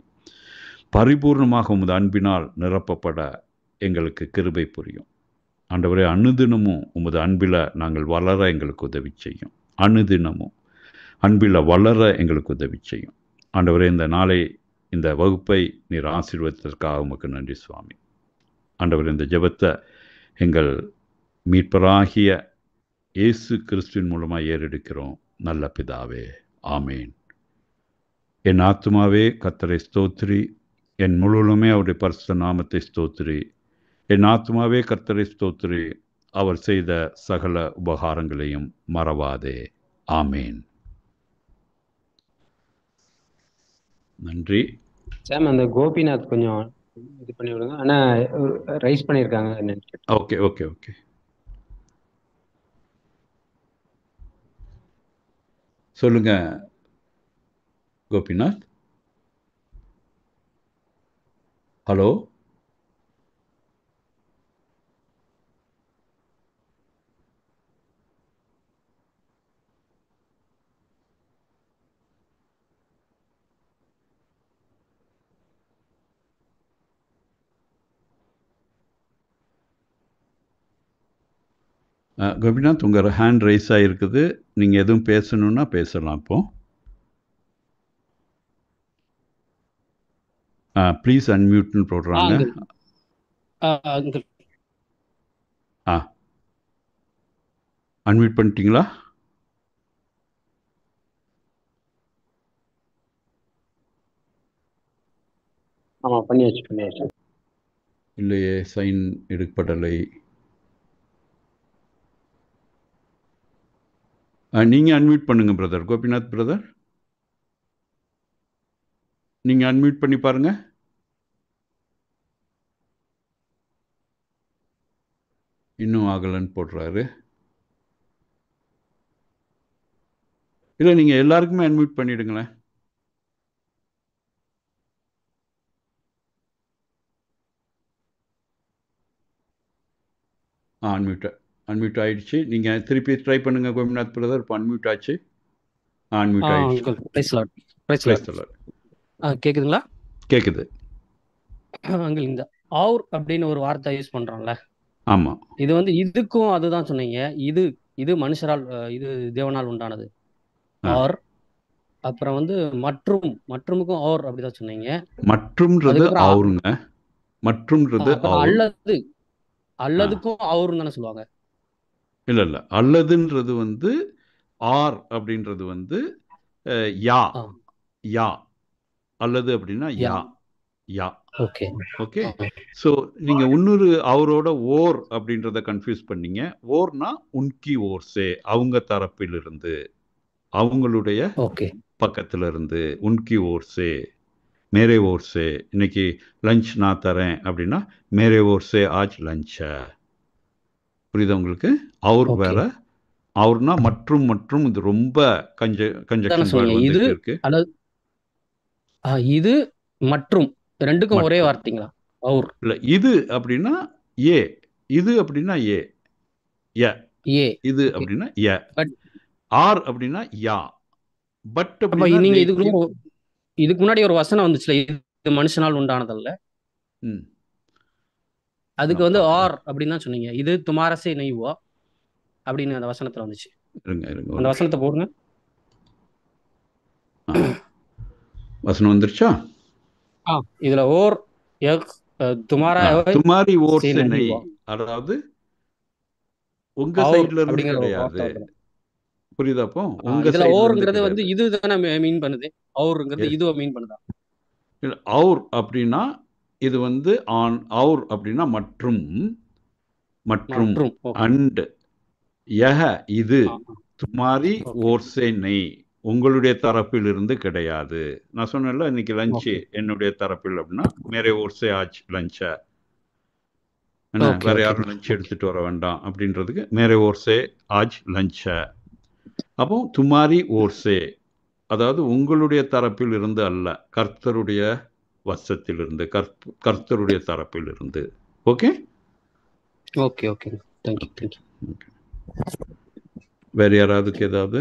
பரிபூர்ணமாக உமது அன்பினால் நிரப்பப்பட எங்களுக்கு கிருபை புரியும் ஆண்டவரே. அனுதினமும் உமது அன்பில் நாங்கள் வளர எங்களுக்கு உதவி செய்யும். அனுதினமும் அன்பில் வளர எங்களுக்கு உதவி செய்யும் ஆண்டவரே. இந்த நாளை, இந்த வகுப்பை நீர் ஆசீர்வதித்ததற்காக உமக்கு நன்றி சுவாமி. ஆண்டவர், இந்த ஜெபத்தை எங்கள் மீட்பராகிய இயேசு கிறிஸ்துவின் மூலமாக ஏறெடுக்கிறோம் நல்ல பிதாவே, ஆமேன். என் ஆத்துமாவே கர்த்தரை ஸ்தோத்திரி, என் முழுவதுமே அவருடைய பரிசுத்த நாமத்தை ஸ்தோத்திரி. என் ஆத்துமாவே கர்த்தரை ஸ்தோத்திரி, அவர் செய்த சகல உபகாரங்களையும் மறவாதே. ஆமேன். நன்றி.
சாம், அந்த கோபிநாத் கொஞ்சம் இது பண்ணி விடுங்க. ஆனால் ரைஸ் பண்ணியிருக்காங்க என்னன்னு.
Okay okay okay. சொல்லுங்க கோபிநாத். ஹலோ. கோபிநாத், உங்கள் ஹேண்ட் ரைஸ் ஆகிருக்குது. நீங்கள் எதுவும் பேசணுன்னா பேசலாம். இப்போ ப்ளீஸ் அன்மியூட்னு போடுறாங்க. அன்மியூட் பண்ணிட்டீங்களா?
ஆமாம், பண்ணியாச்சு.
இல்லையே, சைன் எடுக்கப்படலை. நீங்கள் அன்மியூட் பண்ணுங்க பிரதர். கோபிநாத் பிரதர், நீங்கள் அன்மியூட் பண்ணி பாருங்க. இன்னும் ஆகலைன்னு போடுறாரு. இல்லை, நீங்கள் எல்லாருக்குமே அன்மியூட் பண்ணிடுங்களேன். அன்மியூட் அன்மியூட் ஆயிடுச்சு. நீங்கள் திருப்பி ட்ரை பண்ணுங்கள் கோபிநாத் பிரதர். இப்போ அன்மியூட் ஆச்சு. அன்மியூட் ஆயிடுச்சு.
Uncle praise Lord. Praise
praise
Lord.
The Lord.
கேக்குதுங்களா
கேட்குது.
அங்கிள்? இந்த ஆர் அப்படின்னு ஒரு வார்த்தை யூஸ் பண்றோம்ல,
ஆமாம்.
இது வந்து இதுக்கும் அதுதான் சொன்னீங்க. இது இது மனுஷரால் இது தேவனால் உண்டானது
ஆ
ஆர். அப்புறம் வந்து மற்றுமுக்கும் ஆர் அப்படிதான் சொன்னீங்க.
மற்றும்ன்றது
அதுக்கப்புறம்
அவருங்க. மற்றும்ன்றது
அப்புறம்
அவர். ஆ
அல்லதுக்கும் அவருன்னு தானே சொல்லுவாங்க.
இல்லை இல்லை, அல்லதுன்றது வந்து ஆர் அப்படின்றது வந்து யா
ஆ
யா. அல்லது அப்படின்னா
யா.
யா யா.
ஓகே.
ஓகே. ஸோ நீங்கள் இன்னொரு அவரோட ஓர் அப்படின்றத கன்ஃபியூஸ் பண்ணீங்க. ஓர்னா உன்கி ஓர்ஸே, அவங்க தரப்பிலிருந்து, அவங்களுடைய
ஓகே.
பக்கத்துல இருந்து. உன்கி ஓர்ஸே, மேரே ஓர்ஸே, இன்னைக்கு லஞ்ச் நான் தரேன் அப்படின்னா மேரே ஓர்ஸே ஆஜ் லஞ்ச். புரியுதா உங்களுக்கு? அவர்
ஓகே.
வேற, அவர்னா மற்றும் மற்றும் இது ரொம்ப
தானே
கன்ஜெக்ஷன்
சொன்னீங்க.
வேர்டு
இது
வந்துட்டு இருக்கு.
அல்லது இது மற்றும் ரெண்டுக்கும் ஒரே
மற்றும்
வார்த்தைங்களா? அவர்
இல்லை, இது அப்படின்னா ஏ, இது அப்படின்னா ஏ ய,
ஏ.
இது
ஓகே.
அப்படின்னா ய,
பட்
ஆர் அப்படின்னா யா, பட்
அப்ப
அப்படின்னா
நீங்க
லேக்கின்.
இதுக்கு முன்னாடி ஒரு வசனம் வந்துச்சுல, இது மனுஷனால் உண்டானதல்ல,
ம்
அதுக்கு
நான்
வந்து
பார்க்குறேன்.
ஆர் அப்படின்னு தான் சொன்னீங்க. இது துமாரசே நெய்வா அப்படின்னு அந்த வசனத்துல வந்துச்சு.
இருங்க இருங்க ஒரு
அந்த
நிமிஷம்.
வசனத்தை போடுங்க.
ஆ வசனம் வந்துருச்சா?
இதுல ஓர் யக் துமாரா
துமாரி ஓர்
சே
சென்னை,
நஹி வா.
அதாவது உங்க
ஆர்
சைட்ல இருந்து
அப்படிங்கிற ஒரு
கிடையாது.
வார்த்தை வருது.
புரியுதா? அப்போ உங்க
இதுல
சைட்ல இருந்து
ஓருங்கிறது வந்து
கிடையாது.
இது தானே மீன் பண்ணுது. அவருங்கிறது
எஸ்.
இதுவை மீன் பண்ணுதா?
இல்ல, அவுர் அப்படின்னா இது வந்து ஆன், அவுர் அப்படின்னா மற்றும், மற்றும்
மற்றும். ஓகே.
அண்ட், யஹ இது, துமாரி
ஓகே.
ஓர்சே நெய், உங்களுடைய தரப்பில் இருந்து கிடையாது. நான் சொன்னேன்ல இன்னைக்கு லஞ்சு
ஓகே.
என்னுடைய தரப்பில் அப்படின்னா மேரே ஓர்சே ஆச் லஞ்ச. என்ன,
ஓகே.
வேற
ஓகே.
யாரும் லஞ்ச் எடுத்துட்டு வர வேண்டாம் அப்படின்றதுக்கு மேரே ஓர்சே ஆஜ் லஞ்ச. அப்போ துமாரி ஓர்சே, அதாவது உங்களுடைய தரப்பில் இருந்து அல்ல, கர்த்தருடைய வசத்தில் இருந்து, கர்த்தருடைய தரப்பில் இருந்து. Okay
okay. Okay. Thank you. Thank you.
வேற யாராவதுக்கு ஏதாவது?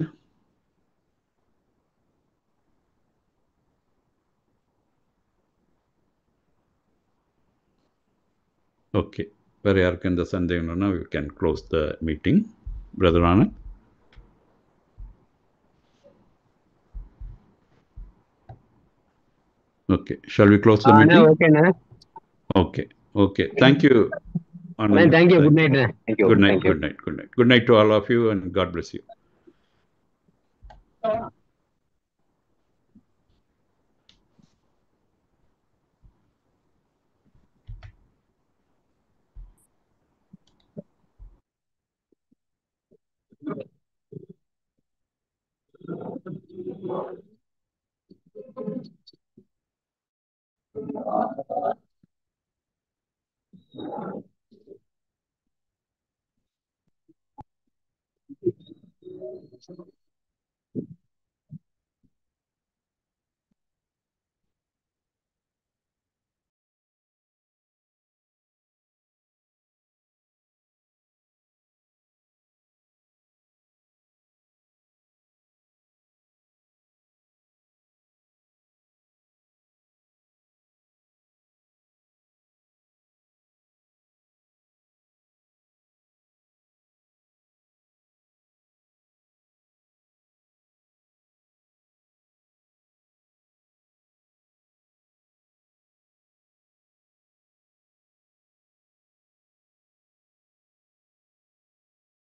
ஓகே, வேற யாருக்கும் எந்த சந்தேகம் இல்லைன்னா we can close the meeting. Brother Anand. Okay, shall we close the meeting?
ஓகேண்ணே.
Okay, okay. Thank you,
அண்ணே
Anand.
தேங்க்யூ. குட் நைட்ண்ணே.
Good night, good night, good night. Good night to all of you and God bless you.